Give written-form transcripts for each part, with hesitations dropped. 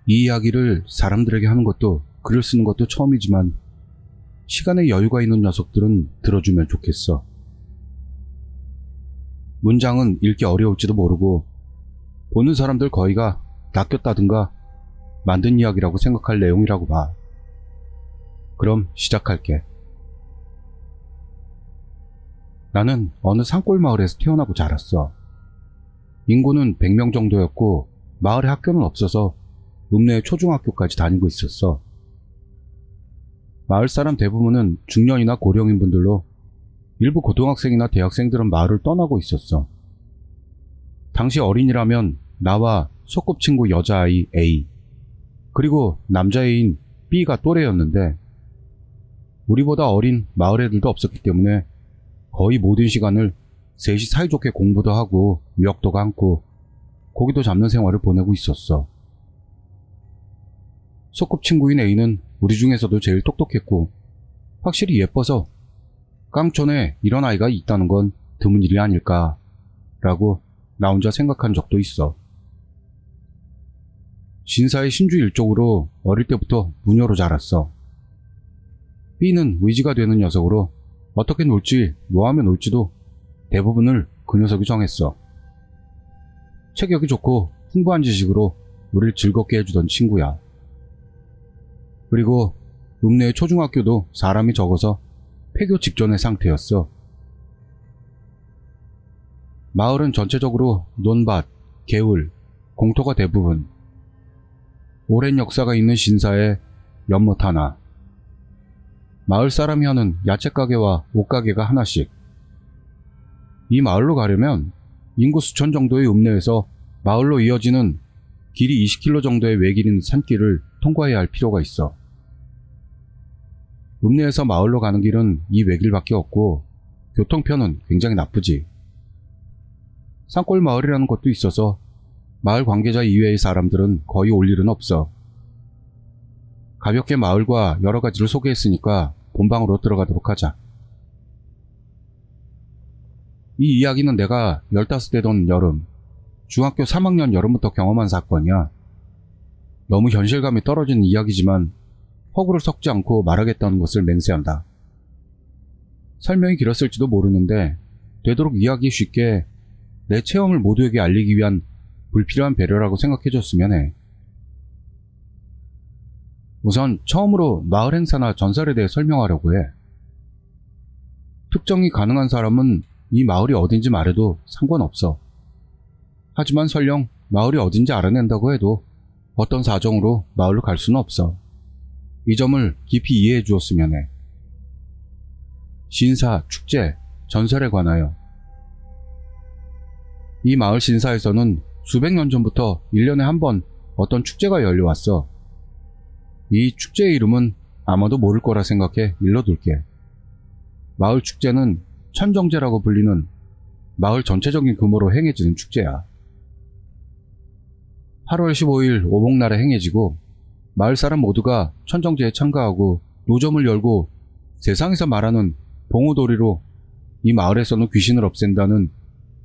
이 이야기를 사람들에게 하는 것도 글을 쓰는 것도 처음이지만 시간에 여유가 있는 녀석들은 들어주면 좋겠어. 문장은 읽기 어려울지도 모르고 보는 사람들 거의가 낚였다든가 만든 이야기라고 생각할 내용이라고 봐. 그럼 시작할게. 나는 어느 산골 마을에서 태어나고 자랐어. 인구는 100명 정도였고 마을에 학교는 없어서 읍내 초중학교까지 다니고 있었어. 마을 사람 대부분은 중년이나 고령인 분들로 일부 고등학생이나 대학생들은 마을을 떠나고 있었어. 당시 어린이라면 나와 소꿉친구 여자아이 A 그리고 남자애인 B가 또래였는데 우리보다 어린 마을 애들도 없었기 때문에 거의 모든 시간을 셋이 사이좋게 공부도 하고 유학도 가고 고기도 잡는 생활을 보내고 있었어. 소꿉친구인 A는 우리 중에서도 제일 똑똑했고 확실히 예뻐서 깡촌에 이런 아이가 있다는 건 드문 일이 아닐까 라고 나 혼자 생각한 적도 있어. 신사의 신주 일족으로 어릴 때부터 무녀로 자랐어. B는 의지가 되는 녀석으로 어떻게 놀지 뭐하면 놀지도 대부분을 그 녀석이 정했어. 체격이 좋고 풍부한 지식으로 우릴 즐겁게 해주던 친구야. 그리고 읍내의 초중학교도 사람이 적어서 폐교 직전의 상태였어. 마을은 전체적으로 논밭, 개울, 공터가 대부분. 오랜 역사가 있는 신사에 연못 하나. 마을 사람이 하는 야채가게와 옷가게가 하나씩. 이 마을로 가려면 인구 수천 정도의 읍내에서 마을로 이어지는 길이 20km 정도의 외길인 산길을 통과해야 할 필요가 있어. 읍내에서 마을로 가는 길은 이 외길밖에 없고 교통편은 굉장히 나쁘지. 산골 마을이라는 것도 있어서 마을 관계자 이외의 사람들은 거의 올 일은 없어. 가볍게 마을과 여러 가지를 소개했으니까 본방으로 들어가도록 하자. 이 이야기는 내가 15되던 여름, 중학교 3학년 여름부터 경험한 사건이야. 너무 현실감이 떨어지는 이야기지만 허구를 섞지 않고 말하겠다는 것을 맹세한다. 설명이 길었을지도 모르는데 되도록 이야기 쉽게 내 체험을 모두에게 알리기 위한 불필요한 배려라고 생각해줬으면 해. 우선 처음으로 마을 행사나 전설에 대해 설명하려고 해. 특정이 가능한 사람은 이 마을이 어딘지 말해도 상관없어. 하지만 설령 마을이 어딘지 알아낸다고 해도 어떤 사정으로 마을로 갈 수는 없어. 이 점을 깊이 이해해 주었으면 해. 신사, 축제, 전설에 관하여. 이 마을 신사에서는 수백 년 전부터 1년에 한 번 어떤 축제가 열려왔어. 이 축제의 이름은 아마도 모를 거라 생각해 일러둘게. 마을 축제는 천정제라고 불리는 마을 전체적인 규모로 행해지는 축제야. 8월 15일 오복날에 행해지고 마을 사람 모두가 천정제에 참가하고 노점을 열고 세상에서 말하는 봉우돌이로 이 마을에서는 귀신을 없앤다는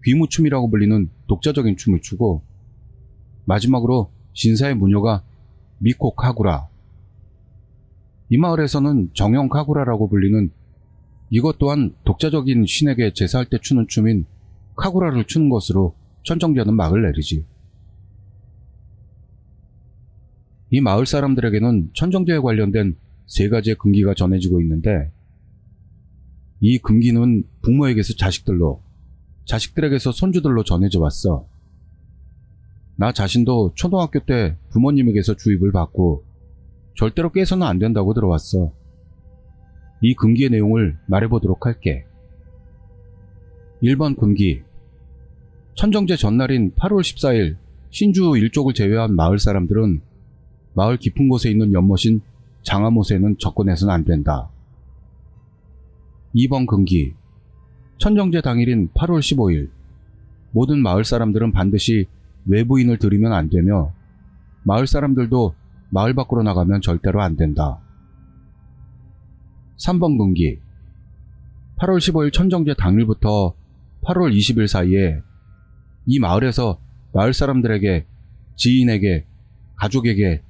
귀무춤이라고 불리는 독자적인 춤을 추고 마지막으로 신사의 무녀가 미코 카구라. 이 마을에서는 정형 카구라라고 불리는 이것 또한 독자적인 신에게 제사할 때 추는 춤인 카구라를 추는 것으로 천정제는 막을 내리지. 이 마을 사람들에게는 천정제에 관련된 3가지의 금기가 전해지고 있는데 이 금기는 부모에게서 자식들로, 자식들에게서 손주들로 전해져 왔어. 나 자신도 초등학교 때 부모님에게서 주입을 받고 절대로 깨서는 안 된다고 들어왔어. 이 금기의 내용을 말해보도록 할게. 1번 금기. 천정제 전날인 8월 14일 신주 일족을 제외한 마을 사람들은 마을 깊은 곳에 있는 연못인 장화못에는 접근해서는 안 된다. 2번 금기. 천정제 당일인 8월 15일 모든 마을 사람들은 반드시 외부인을 들이면 안 되며 마을 사람들도 마을 밖으로 나가면 절대로 안 된다. 3번 금기. 8월 15일 천정제 당일부터 8월 20일 사이에 이 마을에서 마을 사람들에게, 지인에게, 가족에게,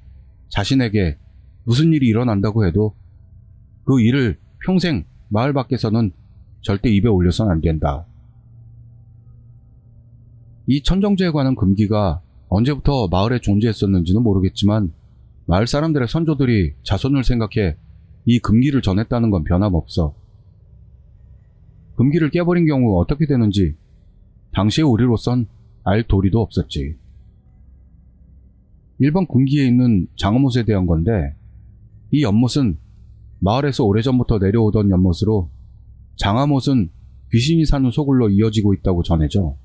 자신에게 무슨 일이 일어난다고 해도 그 일을 평생 마을 밖에서는 절대 입에 올려서는 안 된다. 이 천정제에 관한 금기가 언제부터 마을에 존재했었는지는 모르겠지만 마을 사람들의 선조들이 자손을 생각해 이 금기를 전했다는 건 변함없어. 금기를 깨버린 경우 어떻게 되는지 당시의 우리로선 알 도리도 없었지. 1번 금기에 있는 장어못에 대한 건데, 이 연못은 마을에서 오래전부터 내려오던 연못으로 장아못은 귀신이 사는 소굴로 이어지고 있다고 전해져.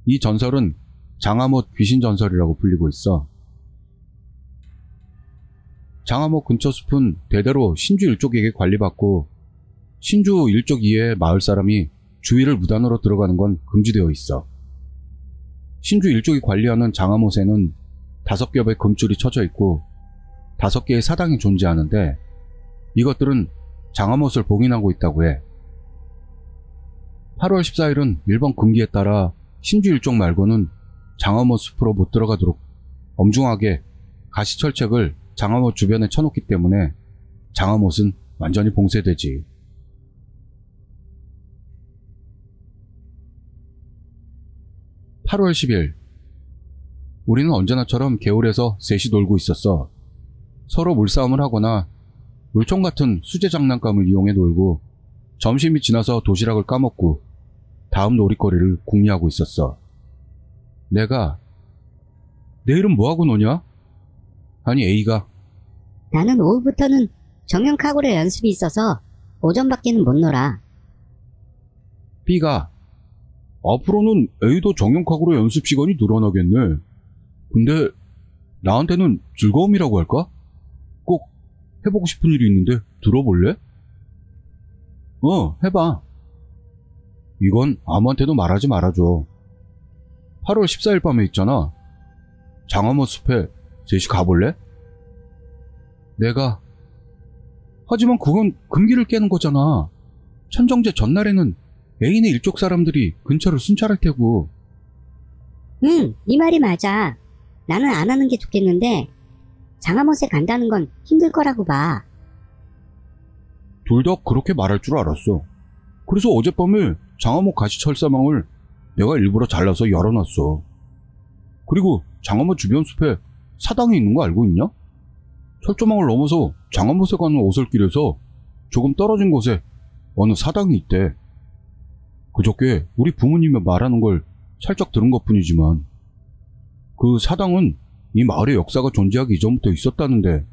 이 전설은 장아못 귀신 전설이라고 불리고 있어. 장아못 근처 숲은 대대로 신주 일족에게 관리받고 신주 일족 이외의 마을 사람이 주위를 무단으로 들어가는 건 금지되어 있어. 신주 일족이 관리하는 장아못에는 5겹의 금줄이 쳐져 있고 5개의 사당이 존재하는데 이것들은 장아못을 봉인하고 있다고 해. 8월 14일은 1번 금기에 따라 신주 일족 말고는 장아못 숲으로 못 들어가도록 엄중하게 가시철책을 장아못 주변에 쳐놓기 때문에 장아못은 완전히 봉쇄되지. 8월 10일 우리는 언제나처럼 개울에서 셋이 놀고 있었어. 서로 물싸움을 하거나 물총 같은 수제 장난감을 이용해 놀고 점심이 지나서 도시락을 까먹고 다음 놀이거리를 궁리하고 있었어. 내가 내일은 뭐하고 노냐? 아니 A가 나는 오후부터는 정형카구레 연습이 있어서 오전밖에는 못 놀아. B가 앞으로는 A도 정형카구레 연습 시간이 늘어나겠네. 근데 나한테는 즐거움이라고 할까? 꼭 해보고 싶은 일이 있는데 들어볼래? 해봐. 이건 아무한테도 말하지 말아줘. 8월 14일 밤에 있잖아. 장아못 숲에 셋이 가볼래? 내가 하지만 그건 금기를 깨는 거잖아. 천정제 전날에는 애인의 일족 사람들이 근처를 순찰할 테고. 응, 네 말이 맞아. 나는 안 하는 게 좋겠는데 장아못에 간다는 건 힘들 거라고 봐. 둘 다 그렇게 말할 줄 알았어. 그래서 어젯밤에 장아못 가시철사망을 내가 일부러 잘라서 열어놨어. 그리고 장아못 주변 숲에 사당이 있는 거 알고 있냐? 철조망을 넘어서 장아못에 가는 오솔길에서 조금 떨어진 곳에 어느 사당이 있대. 그저께 우리 부모님이 말하는 걸 살짝 들은 것뿐이지만 그 사당은 이 마을의 역사가 존재하기 이전부터 있었다는데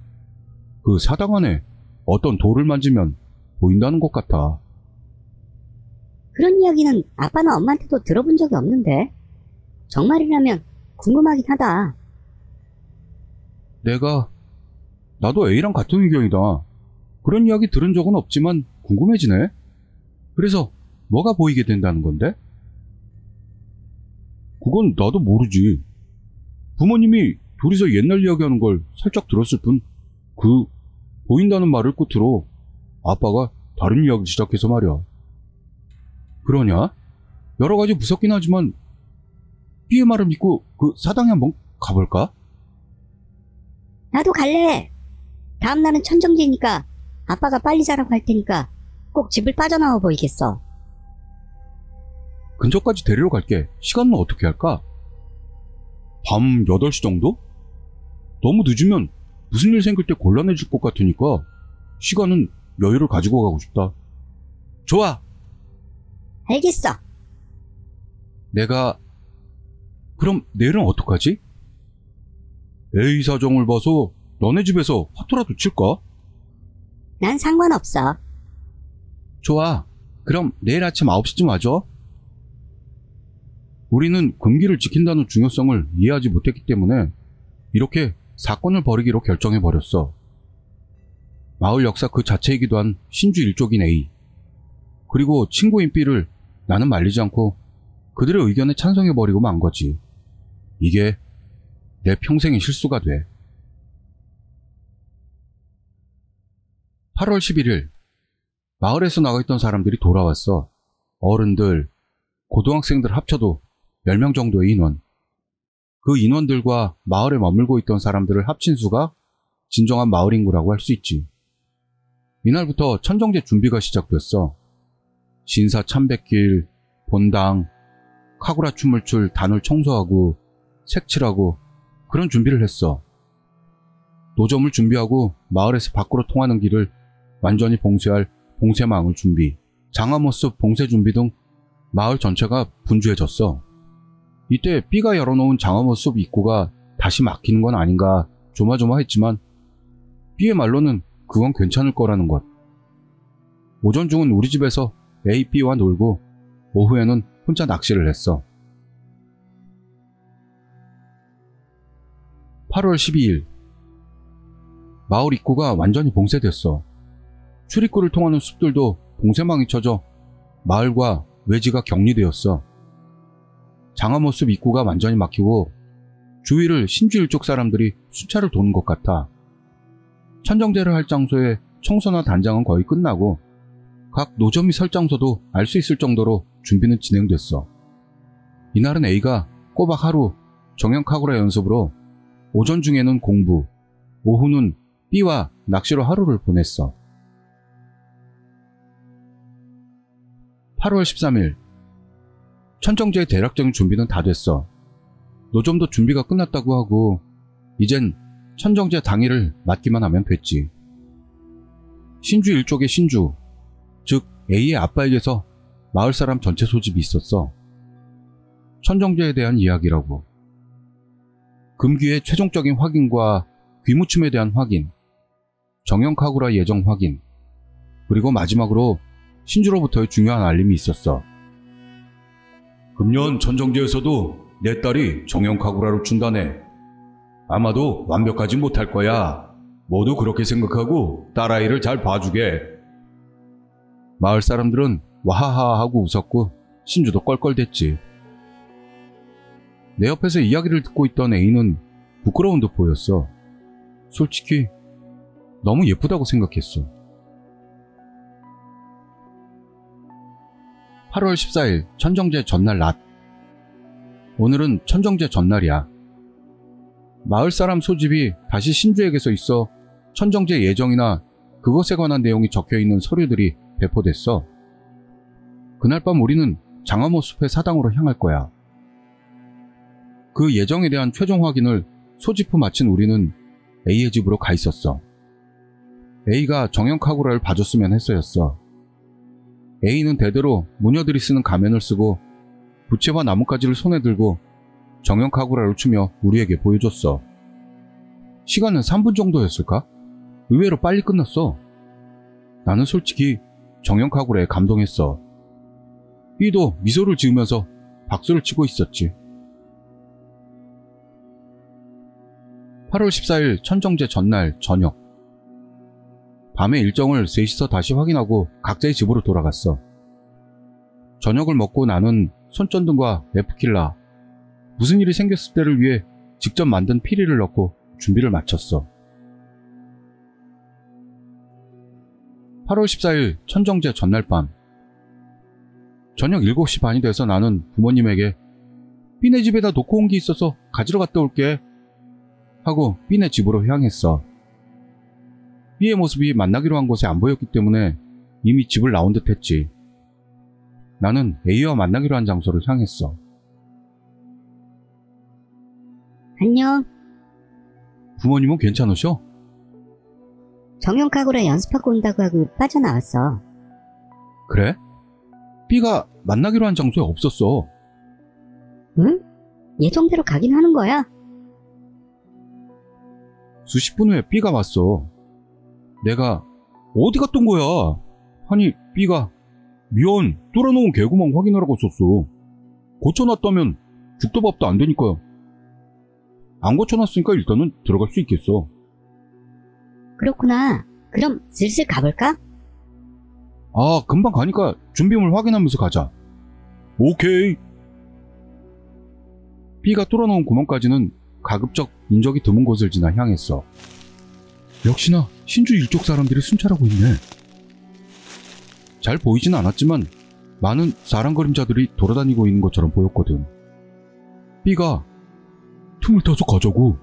그 사당 안에 어떤 돌을 만지면 보인다는 것 같아. 그런 이야기는 아빠나 엄마한테도 들어본 적이 없는데 정말이라면 궁금하긴 하다. 나도 A랑 같은 의견이다. 그런 이야기 들은 적은 없지만 궁금해지네. 그래서 뭐가 보이게 된다는 건데? 그건 나도 모르지. 부모님이 둘이서 옛날 이야기하는 걸 살짝 들었을 뿐 보인다는 말을 끝으로 아빠가 다른 이야기를 시작해서 말이야. 그러냐? 여러 가지 무섭긴 하지만 B의 말을 믿고 그 사당에 한번 가볼까? 나도 갈래. 다음 날은 천정제니까 아빠가 빨리 자라고 할 테니까 꼭 집을 빠져나와 보이겠어. 근처까지 데리러 갈게. 시간은 어떻게 할까? 밤 8시 정도? 너무 늦으면 무슨 일 생길 때 곤란해질 것 같으니까 시간은 여유를 가지고 가고 싶다. 좋아! 알겠어. 그럼 내일은 어떡하지? A 사정을 봐서 너네 집에서 화투라도 칠까? 난 상관없어. 좋아. 그럼 내일 아침 9시쯤 와줘. 우리는 금기를 지킨다는 중요성을 이해하지 못했기 때문에 이렇게 사건을 벌이기로 결정해버렸어. 마을 역사 그 자체이기도 한 신주 일족인 A, 그리고 친구인 B를 나는 말리지 않고 그들의 의견에 찬성해버리고 만 거지. 이게 내 평생의 실수가 돼. 8월 11일 마을에서 나가있던 사람들이 돌아왔어. 어른들, 고등학생들 합쳐도 10명 정도의 인원. 그 인원들과 마을에 머물고 있던 사람들을 합친 수가 진정한 마을 인구라고 할 수 있지. 이날부터 천정제 준비가 시작됐어. 신사 참배길, 본당, 카구라 춤을 출 단을 청소하고 색칠하고 그런 준비를 했어. 노점을 준비하고 마을에서 밖으로 통하는 길을 완전히 봉쇄할 봉쇄망을 준비, 장화모습 봉쇄 준비 등 마을 전체가 분주해졌어. 이때 B가 열어놓은 장화모습 입구가 다시 막히는 건 아닌가 조마조마했지만 B의 말로는 그건 괜찮을 거라는 것. 오전 중은 우리 집에서 A, B와 놀고 오후에는 혼자 낚시를 했어. 8월 12일 마을 입구가 완전히 봉쇄됐어. 출입구를 통하는 숲들도 봉쇄망이 쳐져 마을과 외지가 격리되었어. 장화모습 입구가 완전히 막히고 주위를 신주 일족 사람들이 수차를 도는 것 같아. 천정제를 할 장소의 청소나 단장은 거의 끝나고 각 노점이 설 장소도 알 수 있을 정도로 준비는 진행됐어. 이날은 A가 꼬박 하루 정형카구라 연습으로 오전 중에는 공부, 오후는 B와 낚시로 하루를 보냈어. 8월 13일 천정제의 대략적인 준비는 다 됐어. 노점도 준비가 끝났다고 하고 이젠 천정제 당일을 맡기만 하면 됐지. 신주 일족의 신주, 즉 A의 아빠에게서 마을 사람 전체 소집이 있었어. 천정제에 대한 이야기라고. 금귀의 최종적인 확인과 귀무춤에 대한 확인, 정형카구라 예정 확인, 그리고 마지막으로 신주로부터의 중요한 알림이 있었어. 금년 천정제에서도 내 딸이 정형카구라로 춘다네. 아마도 완벽하지 못할 거야. 모두 그렇게 생각하고 딸아이를 잘 봐주게. 마을 사람들은 와하하 하고 웃었고 신주도 껄껄댔지. 내 옆에서 이야기를 듣고 있던 A는 부끄러운 듯 보였어. 솔직히 너무 예쁘다고 생각했어. 8월 14일 천정제 전날 낮. 오늘은 천정제 전날이야. 마을 사람 소집이 다시 신주에게서 있어 천정제 예정이나 그것에 관한 내용이 적혀있는 서류들이 배포됐어. 그날 밤 우리는 장화모숲의 사당으로 향할 거야. 그 예정에 대한 최종 확인을 소집 후 마친 우리는 A의 집으로 가 있었어. A가 정형카구라를 봐줬으면 했어였어. A는 대대로 무녀들이 쓰는 가면을 쓰고 부채와 나뭇가지를 손에 들고 정형카구라를 추며 우리에게 보여줬어. 시간은 3분 정도였을까? 의외로 빨리 끝났어. 나는 솔직히 정형카구라에 감동했어. B도 미소를 지으면서 박수를 치고 있었지. 8월 14일 천정제 전날 저녁. 밤의 일정을 셋이서 다시 확인하고 각자의 집으로 돌아갔어. 저녁을 먹고 나는 손전등과 F킬라, 무슨 일이 생겼을 때를 위해 직접 만든 피리를 넣고 준비를 마쳤어. 8월 14일 천정제 전날 밤. 저녁 7시 반이 돼서 나는 부모님에게 B네 집에다 놓고 온 게 있어서 가지러 갔다 올게 하고 B네 집으로 향했어. B의 모습이 만나기로 한 곳에 안 보였기 때문에 이미 집을 나온 듯 했지. 나는 A와 만나기로 한 장소를 향했어. 안녕. 부모님은 괜찮으셔? 정형카구라 연습하고 온다고 하고 빠져나왔어. 그래? B가 만나기로 한 장소에 없었어. 응? 예정대로 가긴 하는 거야? 수십 분 후에 B가 왔어. 내가 어디 갔던 거야? 하니 B가 미안, 뚫어놓은 개구멍 확인하라고 썼어. 고쳐놨다면 죽도 밥도 안 되니까. 안 고쳐놨으니까 일단은 들어갈 수 있겠어. 그렇구나. 그럼 슬슬 가볼까? 아, 금방 가니까 준비물 확인하면서 가자. 오케이. B가 뚫어놓은 구멍까지는 가급적 인적이 드문 곳을 지나 향했어. 역시나 신주 일족 사람들이 순찰하고 있네. 잘 보이진 않았지만 많은 사람 그림자들이 돌아다니고 있는 것처럼 보였거든. B가 틈을 타서 가자고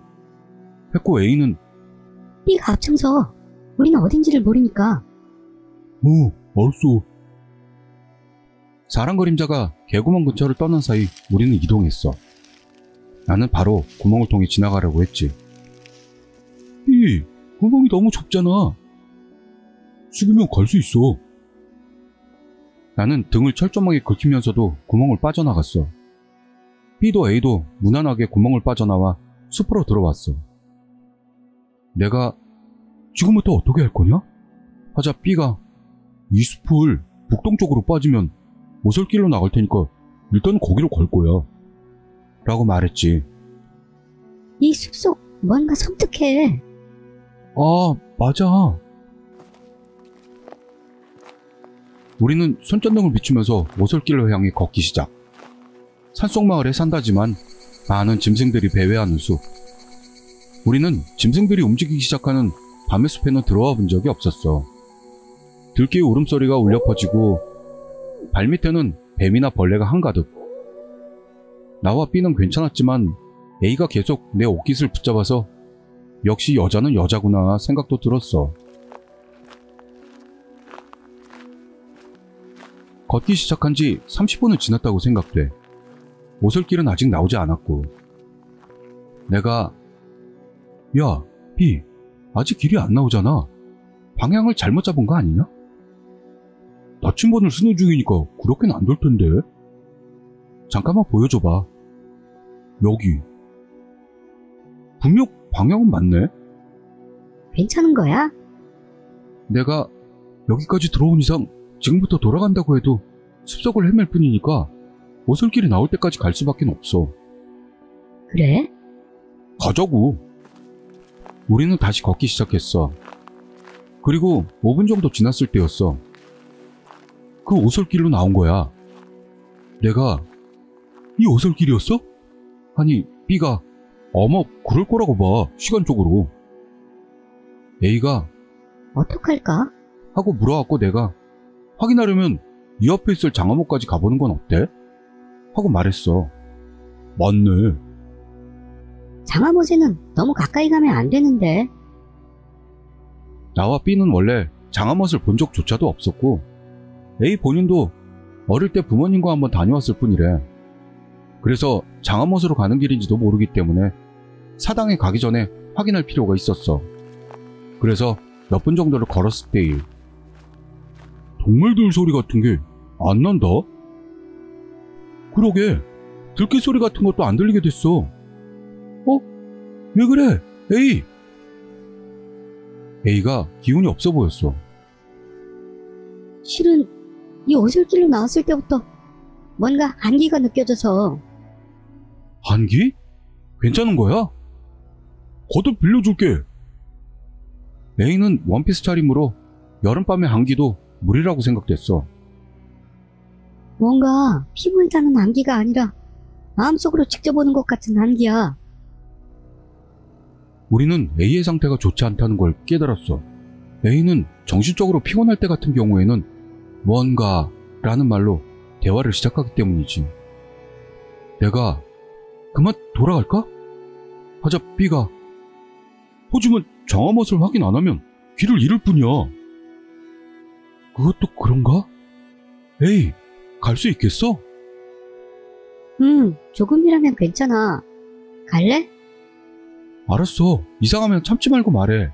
했고 A는 B가 앞장서. 우리는 어딘지를 모르니까. 알았어. 사람 그림자가 개구멍 근처를 떠난 사이 우리는 이동했어. 나는 바로 구멍을 통해 지나가려고 했지. B, 구멍이 너무 좁잖아. 숙이면 갈 수 있어. 나는 등을 철조망에 긁히면서도 구멍을 빠져나갔어. B도 A도 무난하게 구멍을 빠져나와 숲으로 들어왔어. 내가 지금부터 어떻게 할 거냐? 하자 B가 이 숲을 북동쪽으로 빠지면 오솔길로 나갈 테니까 일단 거기로 갈 거야. 라고 말했지. 이 숲속 뭔가 섬뜩해. 아, 맞아. 우리는 손전등을 비추면서 오솔길로 향해 걷기 시작. 산속 마을에 산다지만 많은 짐승들이 배회하는 숲. 우리는 짐승들이 움직이기 시작하는 밤의 숲에는 들어와 본 적이 없었어. 들깨의 울음소리가 울려 퍼지고 발밑에는 뱀이나 벌레가 한가득. 나와 B는 괜찮았지만 A가 계속 내 옷깃을 붙잡아서 역시 여자는 여자구나 생각도 들었어. 걷기 시작한 지 30분은 지났다고 생각돼. 오솔길은 아직 나오지 않았고. 내가 야, B, 아직 길이 안 나오잖아. 방향을 잘못 잡은 거 아니냐? 나침반을 쓰는 중이니까 그렇게는 안 될 텐데. 잠깐만 보여줘봐. 여기. 분명 방향은 맞네. 괜찮은 거야? 내가 여기까지 들어온 이상 지금부터 돌아간다고 해도 숲속을 헤맬 뿐이니까 오솔길이 나올 때까지 갈 수밖에 없어. 그래? 가자고. 우리는 다시 걷기 시작했어. 그리고 5분 정도 지났을 때였어. 그 오솔길로 나온 거야. 내가 이 오솔길이었어? 아니 B가 어머 그럴 거라고 봐. 시간적으로. A가 어떡할까? 하고 물어왔고 내가 확인하려면 이 앞에 있을 장어목까지 가보는 건 어때? 하고 말했어. 맞네. 장화못에는 너무 가까이 가면 안 되는데. 나와 B는 원래 장어못을 본 적조차도 없었고 A 본인도 어릴 때 부모님과 한번 다녀왔을 뿐이래. 그래서 장어못으로 가는 길인지도 모르기 때문에 사당에 가기 전에 확인할 필요가 있었어. 그래서 몇 분 정도를 걸었을 때일. 동물들 소리 같은 게 안 난다? 그러게, 들깨 소리 같은 것도 안 들리게 됐어. 왜 그래, A? A가 기운이 없어 보였어. 실은 이 오솔길로 나왔을 때부터 뭔가 한기가 느껴져서. 한기? 괜찮은 거야? 겉옷 빌려줄게. A는 원피스 차림으로 여름밤의 한기도 무리라고 생각됐어. 뭔가 피부에 닿는 한기가 아니라 마음속으로 직접 오는 것 같은 한기야. 우리는 A의 상태가 좋지 않다는 걸 깨달았어. A는 정신적으로 피곤할 때 같은 경우에는 뭔가 라는 말로 대화를 시작하기 때문이지. 내가 그만 돌아갈까? 하자 B가 하지만 장화못을 확인 안 하면 길을 잃을 뿐이야. 그것도 그런가? 에이, 갈 수 있겠어? 조금이라면 괜찮아. 갈래? 알았어. 이상하면 참지 말고 말해.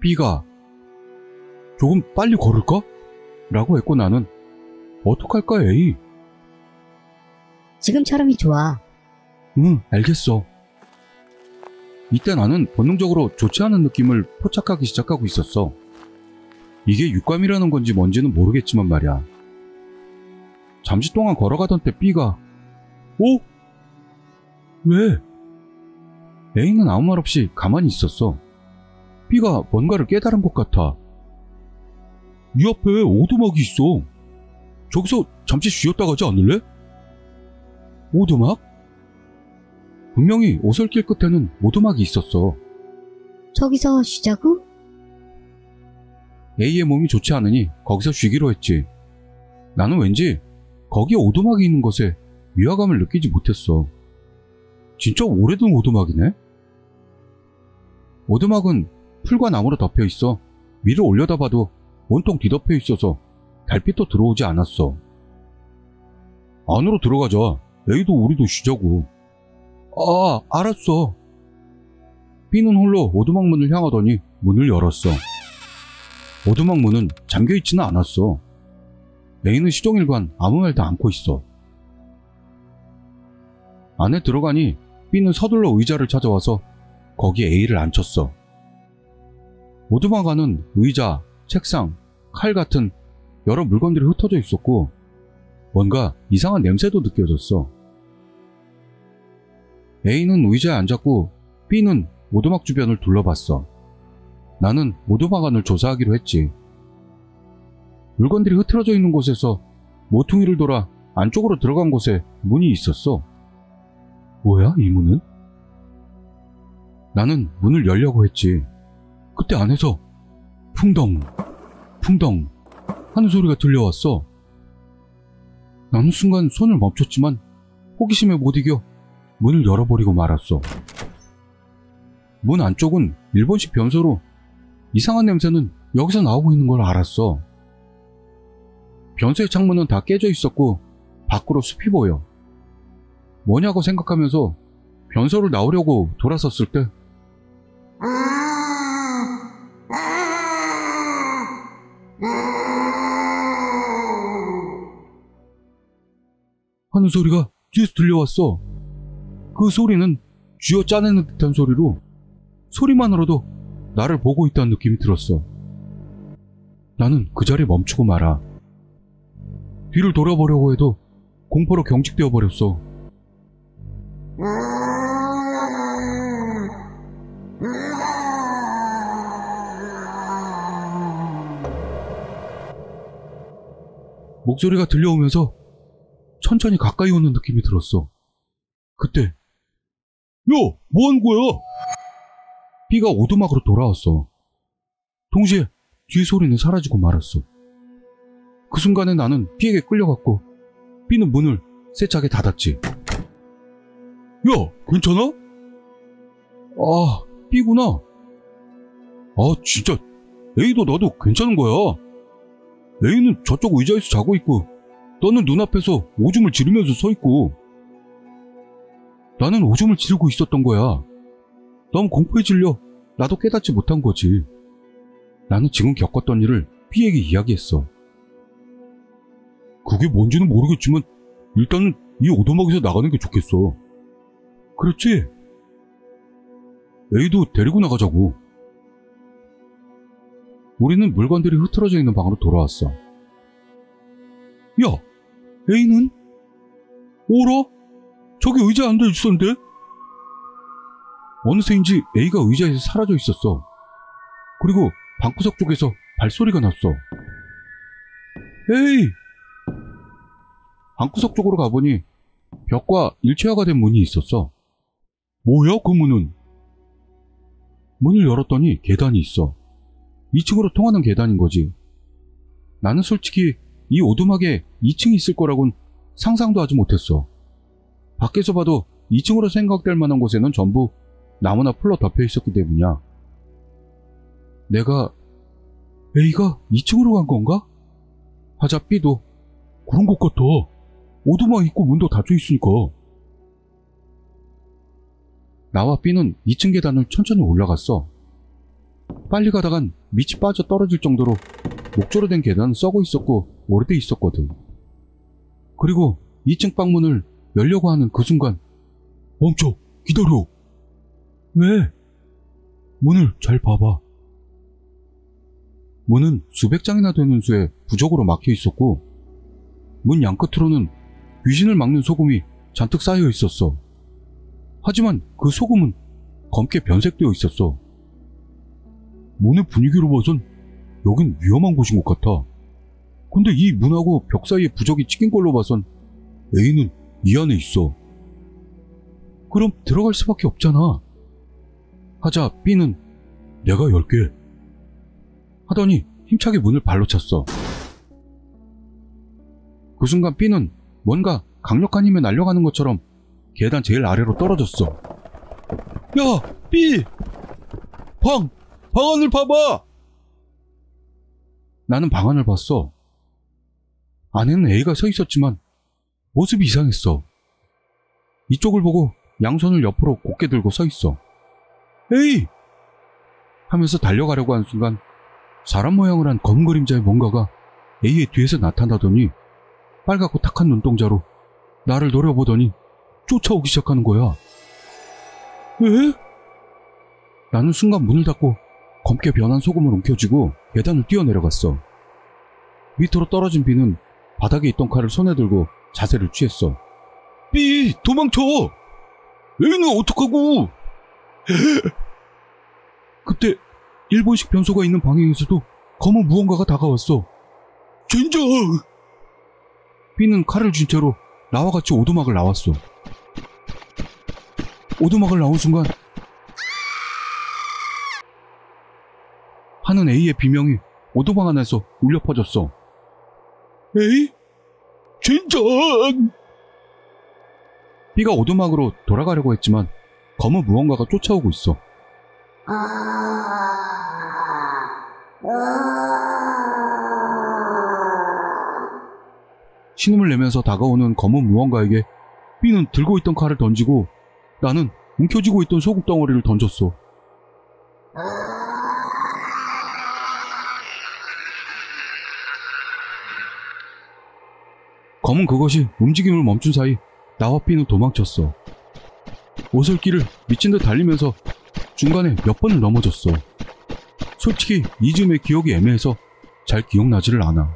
B가 조금 빨리 걸을까? 라고 했고 나는 어떡할까 에이? 지금처럼이 좋아. 응, 알겠어. 이때 나는 본능적으로 좋지 않은 느낌을 포착하기 시작하고 있었어. 이게 육감이라는 건지 뭔지는 모르겠지만 말이야. 잠시 동안 걸어가던 때 B가 왜? A는 아무 말 없이 가만히 있었어. B가 뭔가를 깨달은 것 같아. 네 앞에 오두막이 있어. 저기서 잠시 쉬었다 가지 않을래? 오두막? 분명히 오솔길 끝에는 오두막이 있었어. 저기서 쉬자고? A의 몸이 좋지 않으니 거기서 쉬기로 했지. 나는 왠지 거기에 오두막이 있는 것에 위화감을 느끼지 못했어. 진짜 오래된 오두막이네? 오두막은 풀과 나무로 덮여 있어 위를 올려다봐도 온통 뒤덮여 있어서 달빛도 들어오지 않았어. 안으로 들어가자. A도 우리도 쉬자고. 아, 알았어. B는 홀로 오두막 문을 향하더니 문을 열었어. 오두막 문은 잠겨있지는 않았어. A는 시종일관 아무 말도 않고 있어. 안에 들어가니 B는 서둘러 의자를 찾아와서 거기에 A를 앉혔어. 오두막 안은 의자, 책상, 칼 같은 여러 물건들이 흩어져 있었고 뭔가 이상한 냄새도 느껴졌어. A는 의자에 앉았고 B는 오두막 주변을 둘러봤어. 나는 오두막 안을 조사하기로 했지. 물건들이 흐트러져 있는 곳에서 모퉁이를 돌아 안쪽으로 들어간 곳에 문이 있었어. 뭐야, 이 문은? 나는 문을 열려고 했지. 그때 안에서 풍덩, 풍덩 하는 소리가 들려왔어. 나는 순간 손을 멈췄지만 호기심에 못 이겨 문을 열어버리고 말았어. 문 안쪽은 일본식 변소로 이상한 냄새는 여기서 나오고 있는 걸 알았어. 변소의 창문은 다 깨져 있었고 밖으로 숲이 보여. 뭐냐고 생각하면서 변소를 나오려고 돌아섰을 때 하는 소리가 뒤에서 들려왔어. 그 소리는 쥐어 짜내는 듯한 소리로 소리만으로도 나를 보고 있다는 느낌이 들었어. 나는 그 자리에 멈추고 말아. 뒤를 돌아보려고 해도 공포로 경직되어 버렸어. 목소리가 들려오면서 천천히 가까이 오는 느낌이 들었어. 그때 야! 뭐하는 거야? B가 오두막으로 돌아왔어. 동시에 뒤 소리는 사라지고 말았어. 그 순간에 나는 B에게 끌려갔고 B는 문을 세차게 닫았지. 야! 괜찮아? 아, B구나. 아, 진짜 A도 나도 괜찮은 거야. A는 저쪽 의자에서 자고 있고 너는 눈앞에서 오줌을 지르면서 서 있고 나는 오줌을 지르고 있었던 거야. 너무 공포에 질려 나도 깨닫지 못한 거지. 나는 지금 겪었던 일을 B에게 이야기했어. 그게 뭔지는 모르겠지만 일단은 이 오두막에서 나가는 게 좋겠어. 그렇지? A도 데리고 나가자고. 우리는 물건들이 흐트러져 있는 방으로 돌아왔어. 야! A는? 오라? 저기 의자에 앉아 있었는데? 어느새인지 A가 의자에서 사라져 있었어. 그리고 방구석 쪽에서 발소리가 났어. 에이! 방구석 쪽으로 가보니 벽과 일체화가 된 문이 있었어. 뭐야, 그 문은? 문을 열었더니 계단이 있어. 2층으로 통하는 계단인 거지. 나는 솔직히 이 오두막에 2층이 있을 거라곤 상상도 하지 못했어. 밖에서 봐도 2층으로 생각될 만한 곳에는 전부 나무나 풀로 덮여 있었기 때문이야. 내가 A가 2층으로 간 건가? 하자 B도 그런 것 같아. 오두막 있고 문도 닫혀 있으니까. 나와 B는 2층 계단을 천천히 올라갔어. 빨리 가다간 밑이 빠져 떨어질 정도로 목조로 된 계단은 썩어 있었고 오래돼 있었거든. 그리고 2층 방문을 열려고 하는 그 순간 멈춰! 기다려! 왜? 문을 잘 봐봐. 문은 수백 장이나 되는 수에 부적으로 막혀 있었고 문 양끝으로는 귀신을 막는 소금이 잔뜩 쌓여 있었어. 하지만 그 소금은 검게 변색되어 있었어. 문의 분위기로 봐선 여긴 위험한 곳인 것 같아. 근데 이 문하고 벽 사이에 부적이 찍힌 걸로 봐선 A는 이 안에 있어. 그럼 들어갈 수밖에 없잖아. 하자 B는 내가 열게 하더니 힘차게 문을 발로 찼어. 그 순간 B는 뭔가 강력한 힘에 날려가는 것처럼 계단 제일 아래로 떨어졌어. 야, B! 방 안을 봐봐! 나는 방 안을 봤어. 안에는 A가 서 있었지만 모습이 이상했어. 이쪽을 보고 양손을 옆으로 곧게 들고 서 있어. 에이! 하면서 달려가려고 한 순간 사람 모양을 한 검은 그림자의 뭔가가 A의 뒤에서 나타나더니 빨갛고 탁한 눈동자로 나를 노려보더니 쫓아오기 시작하는 거야. 에? 나는 순간 문을 닫고 검게 변한 속음을 움켜쥐고 계단을 뛰어내려갔어. 밑으로 떨어진 B는 바닥에 있던 칼을 손에 들고 자세를 취했어. B! 도망쳐! A는 어떡하고! 그때 일본식 변소가 있는 방향에서도 검은 무언가가 다가왔어. 젠장! B는 칼을 쥔 채로 나와 같이 오두막을 나왔어. 오두막을 나온 순간 하는 A의 비명이 오두막 안에서 울려 퍼졌어. 에이? 젠장! B가 오두막으로 돌아가려고 했지만 검은 무언가가 쫓아오고 있어. 신음을 내면서 다가오는 검은 무언가에게 B는 들고 있던 칼을 던지고 나는 움켜쥐고 있던 소금 덩어리를 던졌어. 검은 그것이 움직임을 멈춘 사이 나와 B는 도망쳤어. 오솔길을 미친 듯 달리면서 중간에 몇 번을 넘어졌어. 솔직히 이 즈음의 기억이 애매해서 잘 기억나지를 않아.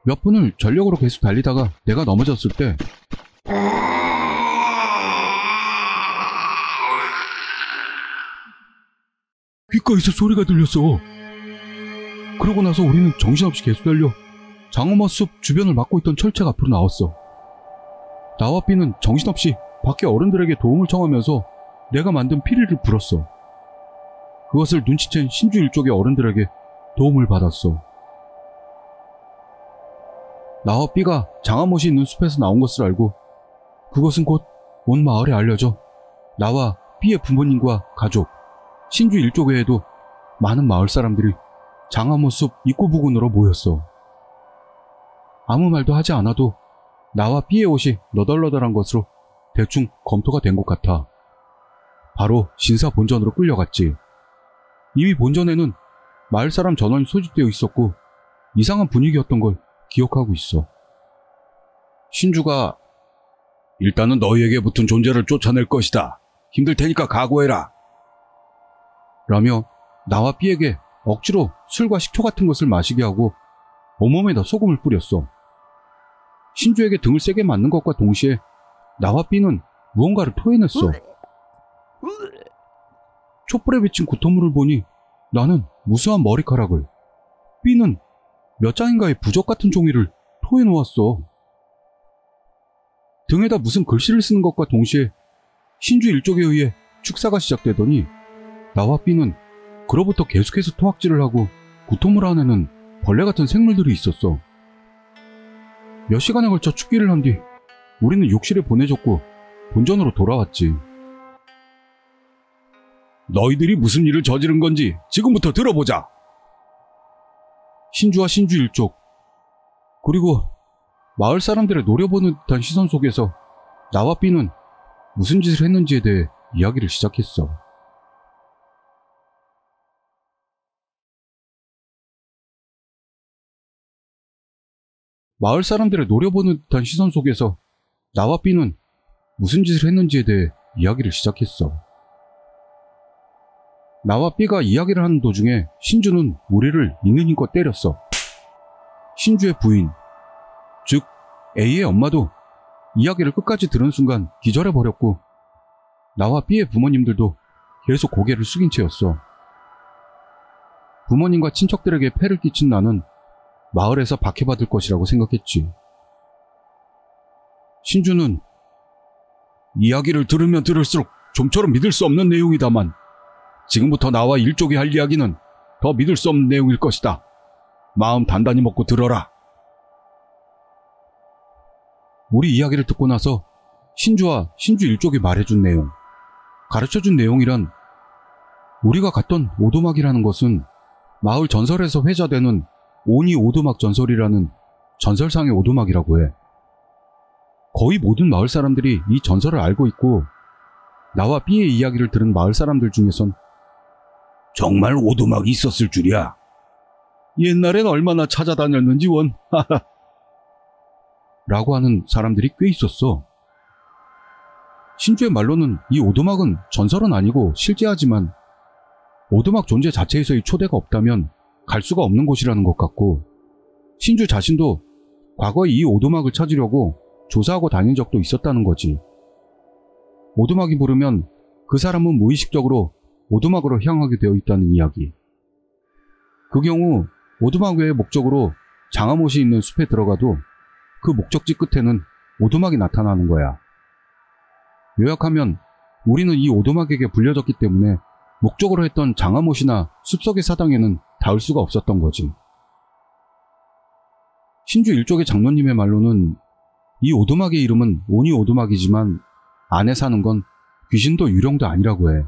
몇 분을 전력으로 계속 달리다가 내가 넘어졌을 때 귓가에서 소리가 들렸어. 그러고 나서 우리는 정신없이 계속 달려 장어머 숲 주변을 막고 있던 철책 앞으로 나왔어. 나와 B는 정신없이 밖에 어른들에게 도움을 청하면서 내가 만든 피리를 불었어. 그것을 눈치챈 신주 일족의 어른들에게 도움을 받았어. 나와 B가 장아못이 있는 숲에서 나온 것을 알고 그것은 곧 온 마을에 알려져 나와 B의 부모님과 가족, 신주 일족 외에도 많은 마을 사람들이 장아못 숲 입구 부근으로 모였어. 아무 말도 하지 않아도 나와 B의 옷이 너덜너덜한 것으로 대충 검토가 된 것 같아. 바로 신사 본전으로 끌려갔지. 이미 본전에는 마을 사람 전원이 소집되어 있었고 이상한 분위기였던 걸 기억하고 있어. 신주가 일단은 너희에게 붙은 존재를 쫓아낼 것이다. 힘들 테니까 각오해라. 라며 나와 B에게 억지로 술과 식초 같은 것을 마시게 하고 온몸에다 소금을 뿌렸어. 신주에게 등을 세게 맞는 것과 동시에 나와 B는 무언가를 토해냈어. 촛불에 비친 구토물을 보니 나는 무수한 머리카락을, B는 몇 장인가의 부적 같은 종이를 토해놓았어. 등에다 무슨 글씨를 쓰는 것과 동시에 신주 일족에 의해 축사가 시작되더니 나와 B는 그로부터 계속해서 토악질을 하고 구토물 안에는 벌레 같은 생물들이 있었어. 몇 시간에 걸쳐 축기를 한 뒤 우리는 욕실에 보내줬고 본전으로 돌아왔지. 너희들이 무슨 일을 저지른 건지 지금부터 들어보자. 신주와 신주 일족, 그리고 마을 사람들의 노려보는 듯한 시선 속에서 나와 B는 무슨 짓을 했는지에 대해 이야기를 시작했어. 마을 사람들의 노려보는 듯한 시선 속에서 나와 B는 무슨 짓을 했는지에 대해 이야기를 시작했어. 나와 B가 이야기를 하는 도중에 신주는 우리를 있는 힘껏 때렸어. 신주의 부인, 즉 A의 엄마도 이야기를 끝까지 들은 순간 기절해버렸고 나와 B의 부모님들도 계속 고개를 숙인 채였어. 부모님과 친척들에게 폐를 끼친 나는 마을에서 박해받을 것이라고 생각했지. 신주는 이야기를 들으면 들을수록 좀처럼 믿을 수 없는 내용이다만 지금부터 나와 일족이 할 이야기는 더 믿을 수 없는 내용일 것이다. 마음 단단히 먹고 들어라. 우리 이야기를 듣고 나서 신주와 신주 일족이 말해준 내용, 가르쳐준 내용이란 우리가 갔던 오두막이라는 것은 마을 전설에서 회자되는 오니 오두막 전설이라는 전설상의 오두막이라고 해. 거의 모든 마을 사람들이 이 전설을 알고 있고 나와 B의 이야기를 들은 마을 사람들 중에선 정말 오두막이 있었을 줄이야. 옛날엔 얼마나 찾아다녔는지 원. 라고 하는 사람들이 꽤 있었어. 신주의 말로는 이 오두막은 전설은 아니고 실제하지만 오두막 존재 자체에서의 초대가 없다면 갈 수가 없는 곳이라는 것 같고, 신주 자신도 과거에 이 오두막을 찾으려고 조사하고 다닌 적도 있었다는 거지. 오두막이 부르면 그 사람은 무의식적으로 오두막으로 향하게 되어 있다는 이야기. 그 경우 오두막 외의 목적으로 장아못이 있는 숲에 들어가도 그 목적지 끝에는 오두막이 나타나는 거야. 요약하면 우리는 이 오두막에게 불려졌기 때문에 목적으로 했던 장아못이나 숲속의 사당에는 닿을 수가 없었던 거지. 신주 일족의 장로님의 말로는 이 오두막의 이름은 오니 오두막이지만 안에 사는 건 귀신도 유령도 아니라고 해.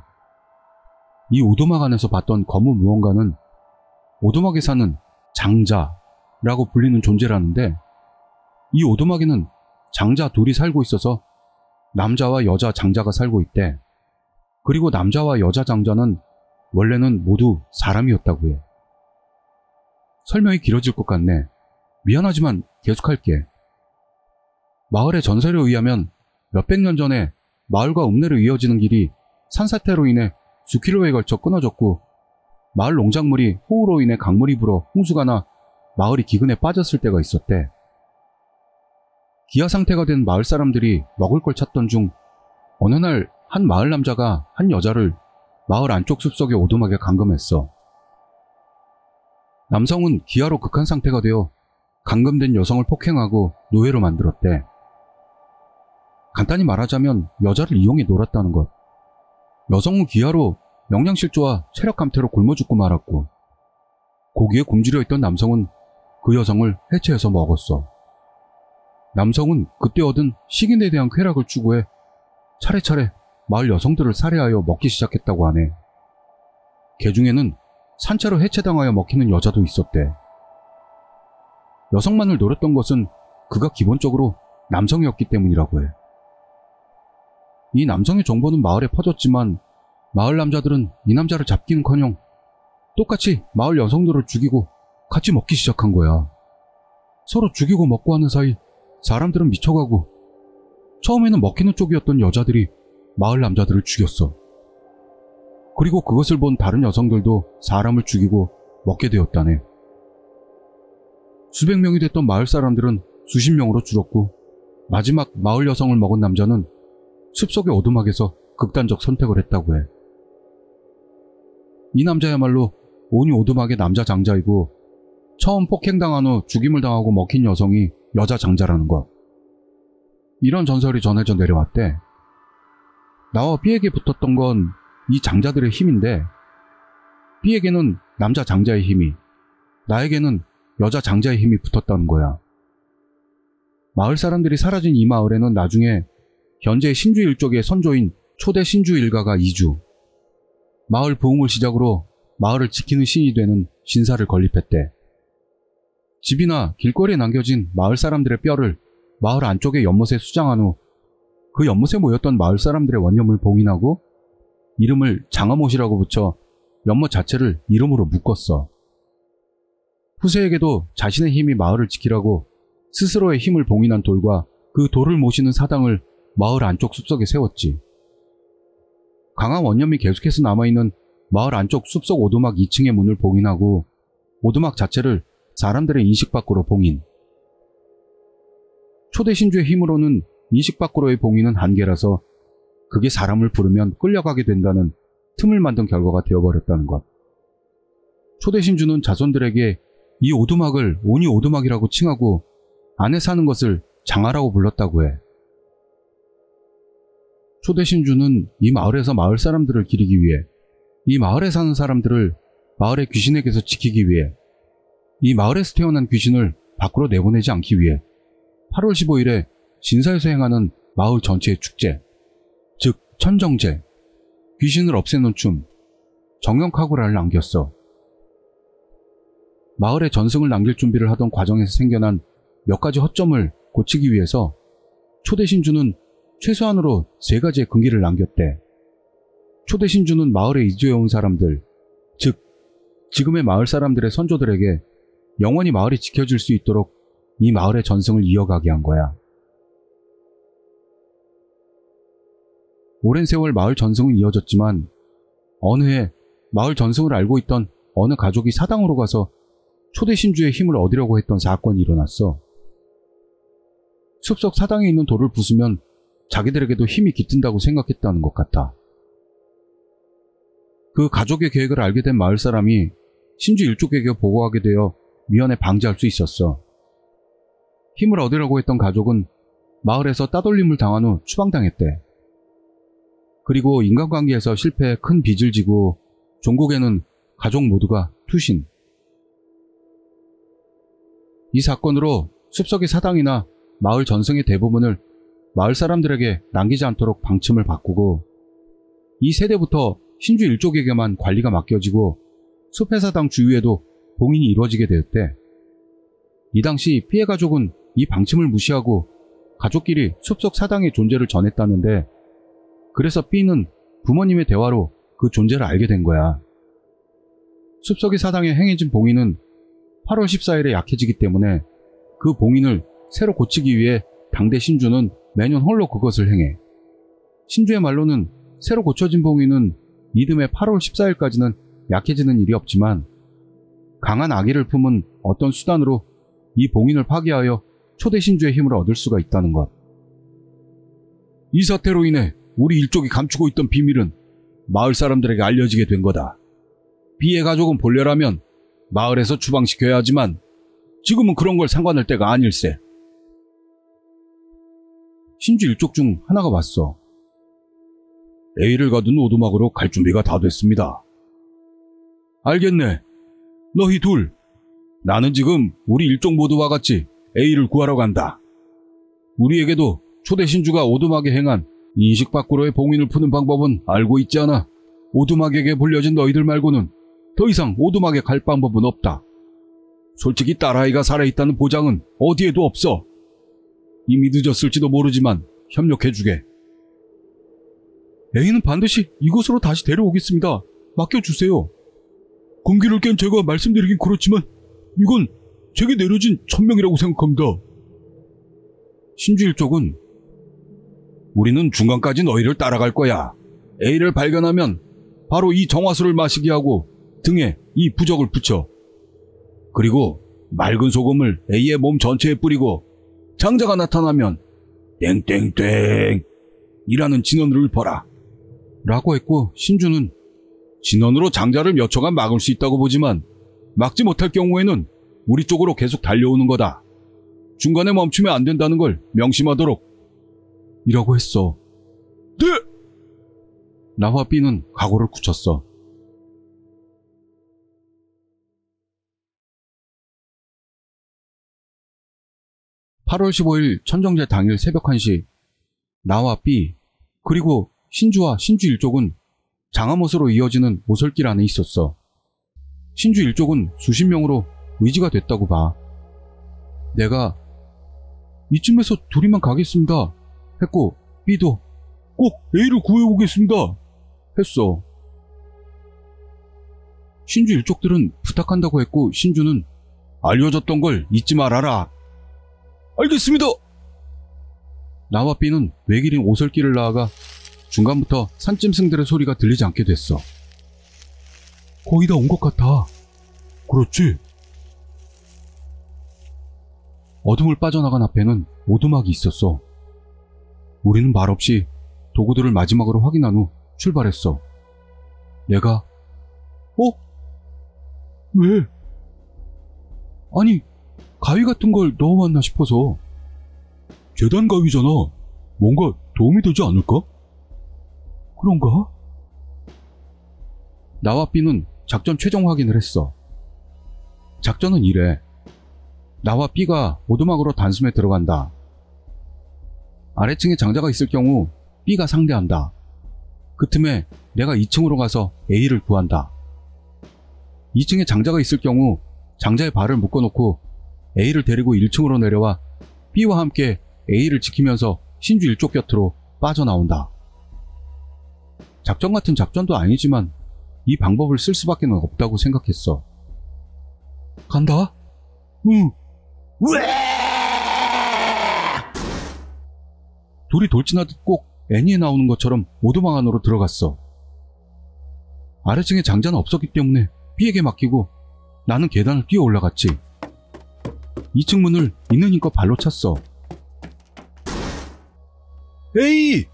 이 오두막 안에서 봤던 검은 무언가는 오두막에 사는 장자라고 불리는 존재라는데, 이 오두막에는 장자 둘이 살고 있어서 남자와 여자 장자가 살고 있대. 그리고 남자와 여자 장자는 원래는 모두 사람이었다고 해. 설명이 길어질 것 같네. 미안하지만 계속할게. 마을의 전설에 의하면 몇백 년 전에 마을과 읍내로 이어지는 길이 산사태로 인해 수킬로에 걸쳐 끊어졌고, 마을 농작물이 호우로 인해 강물이 불어 홍수가 나 마을이 기근에 빠졌을 때가 있었대. 기아 상태가 된 마을 사람들이 먹을 걸 찾던 중 어느 날 한 마을 남자가 한 여자를 마을 안쪽 숲속의 오두막에 감금했어. 남성은 기아로 극한 상태가 되어 감금된 여성을 폭행하고 노예로 만들었대. 간단히 말하자면 여자를 이용해 놀았다는 것. 여성은 기아로 영양실조와 체력 감퇴로 굶어 죽고 말았고, 고기에 굶주려 있던 남성은 그 여성을 해체해서 먹었어. 남성은 그때 얻은 식인에 대한 쾌락을 추구해 차례차례 마을 여성들을 살해하여 먹기 시작했다고 하네. 개 중에는 산채로 해체당하여 먹히는 여자도 있었대. 여성만을 노렸던 것은 그가 기본적으로 남성이었기 때문이라고 해. 이 남성의 정보는 마을에 퍼졌지만 마을 남자들은 이 남자를 잡기는커녕 똑같이 마을 여성들을 죽이고 같이 먹기 시작한 거야. 서로 죽이고 먹고 하는 사이 사람들은 미쳐가고, 처음에는 먹히는 쪽이었던 여자들이 마을 남자들을 죽였어. 그리고 그것을 본 다른 여성들도 사람을 죽이고 먹게 되었다네. 수백 명이 됐던 마을 사람들은 수십 명으로 줄었고, 마지막 마을 여성을 먹은 남자는 숲속의 오두막에서 극단적 선택을 했다고 해. 이 남자야말로 오니 오두막의 남자 장자이고, 처음 폭행당한 후 죽임을 당하고 먹힌 여성이 여자 장자라는 것. 이런 전설이 전해져 내려왔대. 나와 B에게 붙었던 건 이 장자들의 힘인데, B에게는 남자 장자의 힘이, 나에게는 여자 장자의 힘이 붙었다는 거야. 마을 사람들이 사라진 이 마을에는 나중에 현재 신주 일족의 선조인 초대 신주 일가가 이주, 마을 부흥을 시작으로 마을을 지키는 신이 되는 신사를 건립했대. 집이나 길거리에 남겨진 마을 사람들의 뼈를 마을 안쪽의 연못에 수장한 후 그 연못에 모였던 마을 사람들의 원념을 봉인하고 이름을 장아못이라고 붙여 연못 자체를 이름으로 묶었어. 후세에게도 자신의 힘이 마을을 지키라고 스스로의 힘을 봉인한 돌과 그 돌을 모시는 사당을 마을 안쪽 숲속에 세웠지. 강한 원념이 계속해서 남아있는 마을 안쪽 숲속 오두막 2층의 문을 봉인하고 오두막 자체를 사람들의 인식 밖으로 봉인. 초대 신주의 힘으로는 인식 밖으로의 봉인은 한계라서 그게 사람을 부르면 끌려가게 된다는 틈을 만든 결과가 되어버렸다는 것. 초대 신주는 자손들에게 이 오두막을 오니 오두막이라고 칭하고 안에 사는 것을 장아라고 불렀다고 해. 초대 신주는 이 마을에서 마을 사람들을 기리기 위해, 이 마을에 사는 사람들을 마을의 귀신에게서 지키기 위해 이 마을에서 태어난 귀신을 밖으로 내보내지 않기 위해 8월 15일에 진사에서 행하는 마을 전체의 축제, 즉 천정제, 귀신을 없애는 춤, 정령카구라를 남겼어. 마을에 전승을 남길 준비를 하던 과정에서 생겨난 몇 가지 허점을 고치기 위해서 초대 신주는 최소한으로 3가지의 금기를 남겼대. 초대 신주는 마을에 이주해온 사람들, 즉 지금의 마을 사람들의 선조들에게 영원히 마을이 지켜질 수 있도록 이 마을의 전승을 이어가게 한 거야. 오랜 세월 마을 전승은 이어졌지만 어느 해 마을 전승을 알고 있던 어느 가족이 사당으로 가서 초대 신주의 힘을 얻으려고 했던 사건이 일어났어. 숲속 사당에 있는 돌을 부수면 자기들에게도 힘이 깃든다고 생각했다는 것 같아. 그 가족의 계획을 알게 된 마을 사람이 신주 일족에게 보고하게 되어 미연에 방지할 수 있었어. 힘을 얻으려고 했던 가족은 마을에서 따돌림을 당한 후 추방당했대. 그리고 인간관계에서 실패해 큰 빚을 지고 종국에는 가족 모두가 투신. 이 사건으로 숲속의 사당이나 마을 전승의 대부분을 마을 사람들에게 남기지 않도록 방침을 바꾸고 이 세대부터 신주 일족에게만 관리가 맡겨지고 숲의 사당 주위에도 봉인이 이루어지게 되었대. 이 당시 피해 가족은 이 방침을 무시하고 가족끼리 숲속 사당의 존재를 전했다는데 그래서 B는 부모님의 대화로 그 존재를 알게 된 거야. 숲속의 사당에 행해진 봉인은 8월 14일에 약해지기 때문에 그 봉인을 새로 고치기 위해 당대 신주는 매년 홀로 그것을 행해. 신주의 말로는 새로 고쳐진 봉인은 이듬해 8월 14일까지는 약해지는 일이 없지만 강한 악의를 품은 어떤 수단으로 이 봉인을 파괴하여 초대 신주의 힘을 얻을 수가 있다는 것. 이 사태로 인해 우리 일족이 감추고 있던 비밀은 마을 사람들에게 알려지게 된 거다. B의 가족은 본래라면 마을에서 추방시켜야 하지만 지금은 그런 걸 상관할 때가 아닐세. 신주 일족 중 하나가 왔어. A를 가둔 오두막으로 갈 준비가 다 됐습니다. 알겠네. 너희 둘. 나는 지금 우리 일족 모두와 같이 A를 구하러 간다. 우리에게도 초대 신주가 오두막에 행한 인식 밖으로의 봉인을 푸는 방법은 알고 있지 않아. 오두막에게 불려진 너희들 말고는 더 이상 오두막에 갈 방법은 없다. 솔직히 딸아이가 살아있다는 보장은 어디에도 없어. 이미 늦었을지도 모르지만 협력해주게. A는 반드시 이곳으로 다시 데려오겠습니다. 맡겨주세요. 금기를 깬 제가 말씀드리긴 그렇지만 이건 제게 내려진 천명이라고 생각합니다. 신주 일족은 우리는 중간까지 너희를 따라갈 거야. A를 발견하면 바로 이 정화수를 마시게 하고 등에 이 부적을 붙여. 그리고 맑은 소금을 A의 몸 전체에 뿌리고 장자가 나타나면 땡땡땡 이라는 진언을 읊어라. 라고 했고 신주는 진언으로 장자를 몇 초간 막을 수 있다고 보지만 막지 못할 경우에는 우리 쪽으로 계속 달려오는 거다. 중간에 멈추면 안 된다는 걸 명심하도록. 이라고 했어. 네! 나와 B는 각오를 굳혔어. (8월 15일) 천정제 당일 새벽 1시 나와 B 그리고 신주와 신주 일족은 장암옷으로 이어지는 모설길 안에 있었어. 신주 일족은 수십 명으로 의지가 됐다고 봐. 내가 이쯤에서 둘이만 가겠습니다 했고 B도 꼭 A를 구해오겠습니다 했어. 신주 일족들은 부탁한다고 했고 신주는 알려줬던 걸 잊지 말아라. 알겠습니다. 나와 B는 외길인 오설길을 나아가 중간부터 산짐승들의 소리가 들리지 않게 됐어. 거의 다 온 것 같아. 그렇지? 어둠을 빠져나간 앞에는 오두막이 있었어. 우리는 말없이 도구들을 마지막으로 확인한 후 출발했어. 내가 왜? 아니 가위 같은 걸 넣어왔나 싶어서. 재단 가위잖아. 뭔가 도움이 되지 않을까? 그런가? 나와 B는 작전 최종 확인을 했어. 작전은 이래. 나와 B가 오두막으로 단숨에 들어간다. 아래층에 장자가 있을 경우 B가 상대한다. 그 틈에 내가 2층으로 가서 A를 구한다. 2층에 장자가 있을 경우 장자의 발을 묶어놓고 A를 데리고 1층으로 내려와 B와 함께 A를 지키면서 신주 일쪽 곁으로 빠져나온다. 작전 같은 작전도 아니지만 이 방법을 쓸 수밖에 없다고 생각했어. 간다? 응. 둘이 돌진하듯 꼭 애니에 나오는 것처럼 오두막 안으로 들어갔어. 아래층에 장자는 없었기 때문에 B에게 맡기고 나는 계단을 뛰어 올라갔지. 2층 문을 있는 힘껏 발로 찼어. A!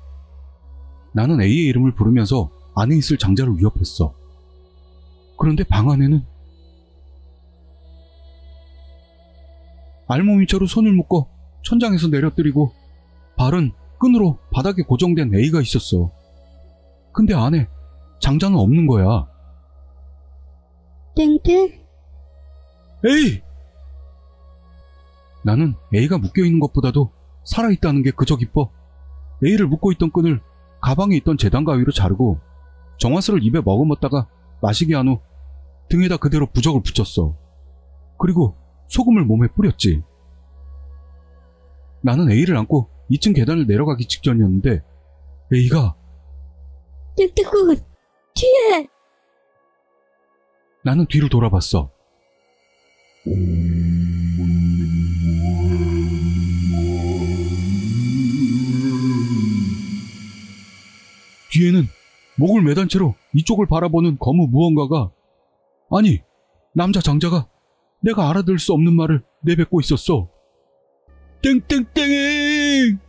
나는 A의 이름을 부르면서 안에 있을 장자를 위협했어. 그런데 방 안에는 알몸이처럼 손을 묶어 천장에서 내려뜨리고 발은 끈으로 바닥에 고정된 A가 있었어. 근데 안에 장자는 없는 거야. 땡땡? A! 나는 A가 묶여있는 것보다도 살아있다는 게 그저 기뻐 A를 묶고있던 끈을 가방에 있던 재단가위로 자르고 정화수를 입에 머금었다가 마시게 한 후 등에다 그대로 부적을 붙였어. 그리고 소금을 몸에 뿌렸지. 나는 A를 안고 2층 계단을 내려가기 직전이었는데 A가 땡땡군 뒤에! 나는 뒤를 돌아봤어. 뒤에는 목을 매단 채로 이쪽을 바라보는 거무 무언가가, 아니, 남자 장자가 내가 알아들을 수 없는 말을 내뱉고 있었어. 땡땡땡!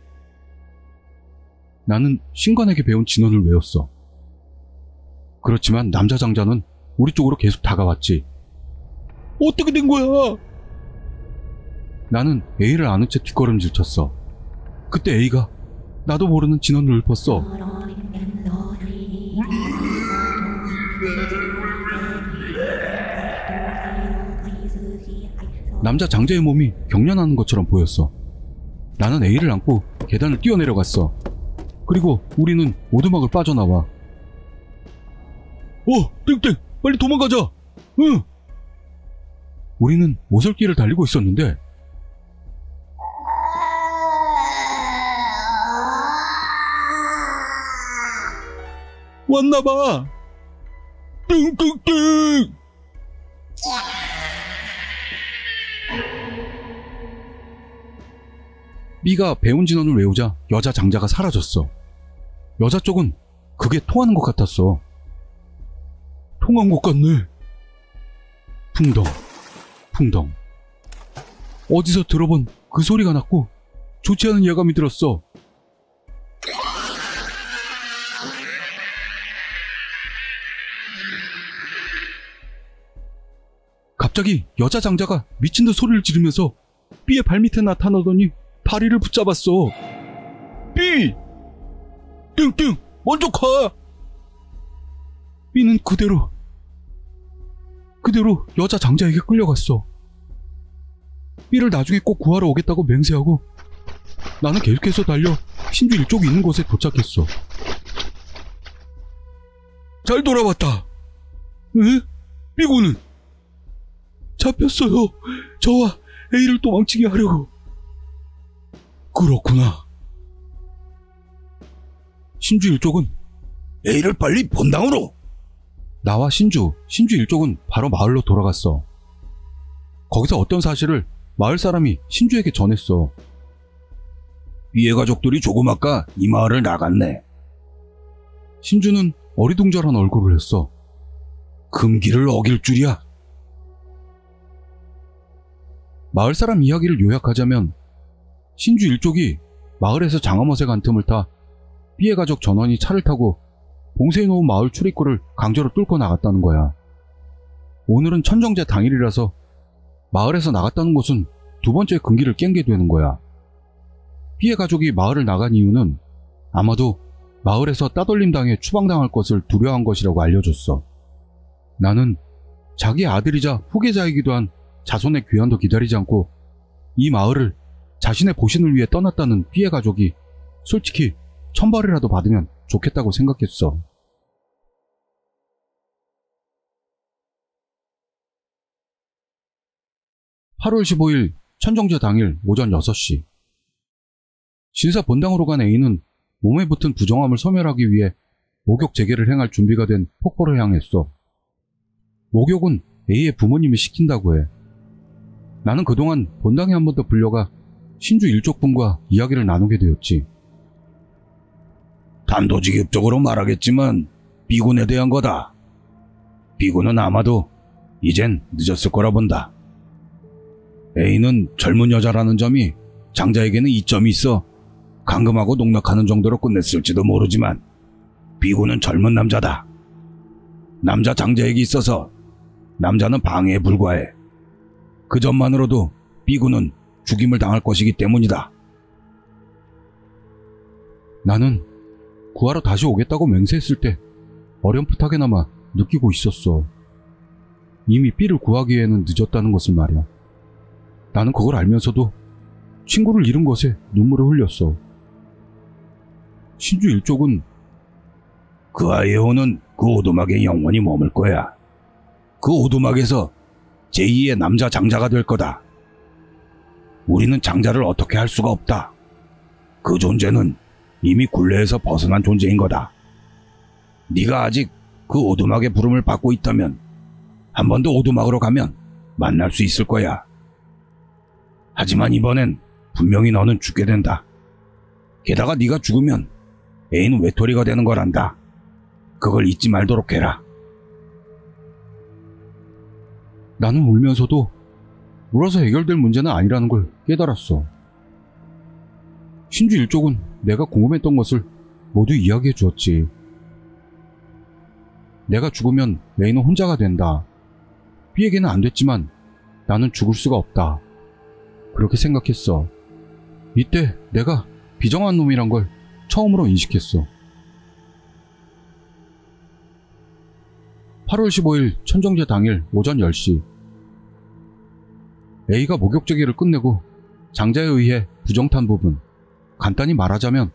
나는 신관에게 배운 진언을 외웠어. 그렇지만 남자 장자는 우리 쪽으로 계속 다가왔지. 어떻게 된 거야? 나는 A를 아는 채 뒷걸음질 쳤어. 그때 A가 나도 모르는 진언을 읊었어. 남자 장자의 몸이 경련하는 것처럼 보였어. 나는 A를 안고 계단을 뛰어내려갔어. 그리고 우리는 오두막을 빠져나와. 땡땡! 빨리 도망가자! 응! 우리는 오솔길을 달리고 있었는데 왔나봐! 땡땡땡! B가 배운 진언을 외우자 여자 장자가 사라졌어. 여자 쪽은 그게 통하는 것 같았어. 통한 것 같네. 풍덩, 풍덩. 어디서 들어본 그 소리가 났고 좋지 않은 예감이 들었어. 갑자기 여자 장자가 미친 듯 소리를 지르면서 B의 발밑에 나타나더니 다리를 붙잡았어. B! 땡땡! 먼저 가! B는 그대로 여자 장자에게 끌려갔어. B를 나중에 꼭 구하러 오겠다고 맹세하고 나는 계속해서 달려 신주 일쪽이 있는 곳에 도착했어. 잘 돌아왔다. 에? B군은? 잡혔어요. 저와 A를 도망치게 하려고. 그렇구나. 신주 일쪽은 A를 빨리 본당으로! 나와 신주 일쪽은 바로 마을로 돌아갔어. 거기서 어떤 사실을 마을 사람이 신주에게 전했어. B의 가족들이 조금 아까 이 마을을 나갔네. 신주는 어리둥절한 얼굴을 했어. 금기를 어길 줄이야. 마을 사람 이야기를 요약하자면 신주 일족이 마을에서 장엄어세 간 틈을 타 B의 가족 전원이 차를 타고 봉쇄해놓은 마을 출입구를 강제로 뚫고 나갔다는 거야. 오늘은 천정제 당일이라서 마을에서 나갔다는 것은 두 번째 금기를 깬 게 되는 거야. B의 가족이 마을을 나간 이유는 아마도 마을에서 따돌림 당해 추방당할 것을 두려워한 것이라고 알려줬어. 나는 자기 아들이자 후계자이기도 한 자손의 귀환도 기다리지 않고 이 마을을 자신의 보신을 위해 떠났다는 B의 가족이 솔직히 천벌이라도 받으면 좋겠다고 생각했어. (8월 15일) 천정제 당일 오전 6시. 신사 본당으로 간 A는 몸에 붙은 부정함을 소멸하기 위해 목욕 재개를 행할 준비가 된 폭포를 향했어. 목욕은 A의 부모님이 시킨다고 해. 나는 그동안 본당에 한 번 더 불려가 신주 일족분과 이야기를 나누게 되었지. 단도직입적으로 말하겠지만 B군에 대한 거다. B군은 아마도 이젠 늦었을 거라 본다. A는 젊은 여자라는 점이 장자에게는 이점이 있어 감금하고 농락하는 정도로 끝냈을지도 모르지만 B군은 젊은 남자다. 남자 장자에게 있어서 남자는 방해에 불과해. 그 점만으로도 B군은 죽임을 당할 것이기 때문이다. 나는 구하러 다시 오겠다고 맹세했을 때 어렴풋하게나마 느끼고 있었어. 이미 B를 구하기에는 늦었다는 것을 말이야. 나는 그걸 알면서도 친구를 잃은 것에 눈물을 흘렸어. 신주 일족은 그 아이의 혼은 그 오두막에 영원히 머물 거야. 그 오두막에서 제2의 남자 장자가 될 거다. 우리는 장자를 어떻게 할 수가 없다. 그 존재는 이미 굴레에서 벗어난 존재인 거다. 네가 아직 그 오두막의 부름을 받고 있다면 한 번 더 오두막으로 가면 만날 수 있을 거야. 하지만 이번엔 분명히 너는 죽게 된다. 게다가 네가 죽으면 A는 외톨이가 되는 거란다. 그걸 잊지 말도록 해라. 나는 울면서도 울어서 해결될 문제는 아니라는 걸 깨달았어. 신주 일족은 내가 궁금했던 것을 모두 이야기해 주었지. 내가 죽으면 A는 혼자가 된다. B에게는 안 됐지만 나는 죽을 수가 없다. 그렇게 생각했어. 이때 내가 비정한 놈이란 걸 처음으로 인식했어. 8월 15일 천정제 당일 오전 10시. A가 목욕제기를 끝내고 장자에 의해 부정탄 부분, 간단히 말하자면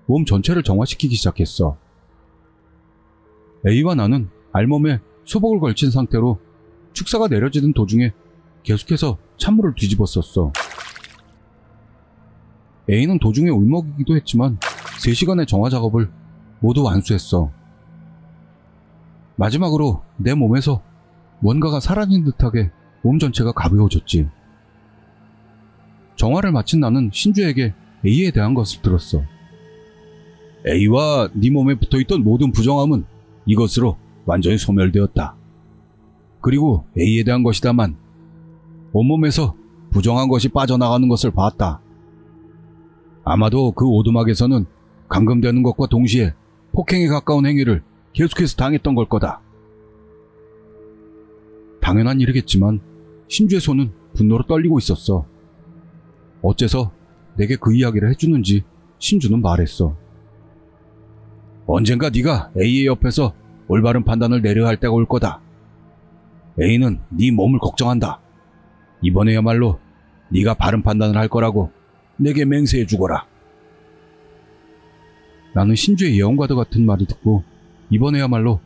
몸 전체를 정화시키기 시작했어. A와 나는 알몸에 소복을 걸친 상태로 축사가 내려지는 도중에 계속해서 찬물을 뒤집었었어. A는 도중에 울먹이기도 했지만 3시간의 정화 작업을 모두 완수했어. 마지막으로 내 몸에서 뭔가가 사라진 듯하게 몸 전체가 가벼워졌지. 정화를 마친 나는 신주에게 A에 대한 것을 들었어. A와 네 몸에 붙어있던 모든 부정함은 이것으로 완전히 소멸되었다. 그리고 A에 대한 것이다만 온몸에서 부정한 것이 빠져나가는 것을 봤다. 아마도 그 오두막에서는 감금되는 것과 동시에 폭행에 가까운 행위를 계속해서 당했던 걸 거다. 당연한 일이겠지만 신주의 손은 분노로 떨리고 있었어. 어째서 내게 그 이야기를 해주는지 신주는 말했어. 언젠가 네가 A의 옆에서 올바른 판단을 내려야 할 때가 올 거다. A는 네 몸을 걱정한다. 이번에야말로 네가 바른 판단을 할 거라고 내게 맹세해 주거라. 나는 신주의 예언과도 같은 말을 듣고 이번에야말로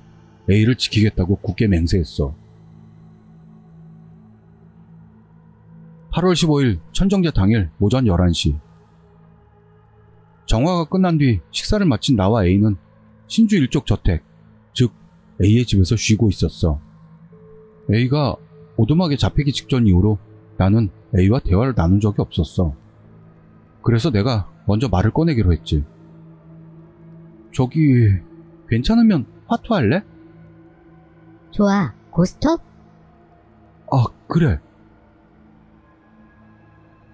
A를 지키겠다고 굳게 맹세했어. 8월 15일 천정제 당일 오전 11시. 정화가 끝난 뒤 식사를 마친 나와 A는 신주 일족 저택, 즉 A의 집에서 쉬고 있었어. A가 오두막에 잡히기 직전 이후로 나는 A와 대화를 나눈 적이 없었어. 그래서 내가 먼저 말을 꺼내기로 했지. 저기 괜찮으면 화투할래? 좋아. 고스톱? 아, 그래.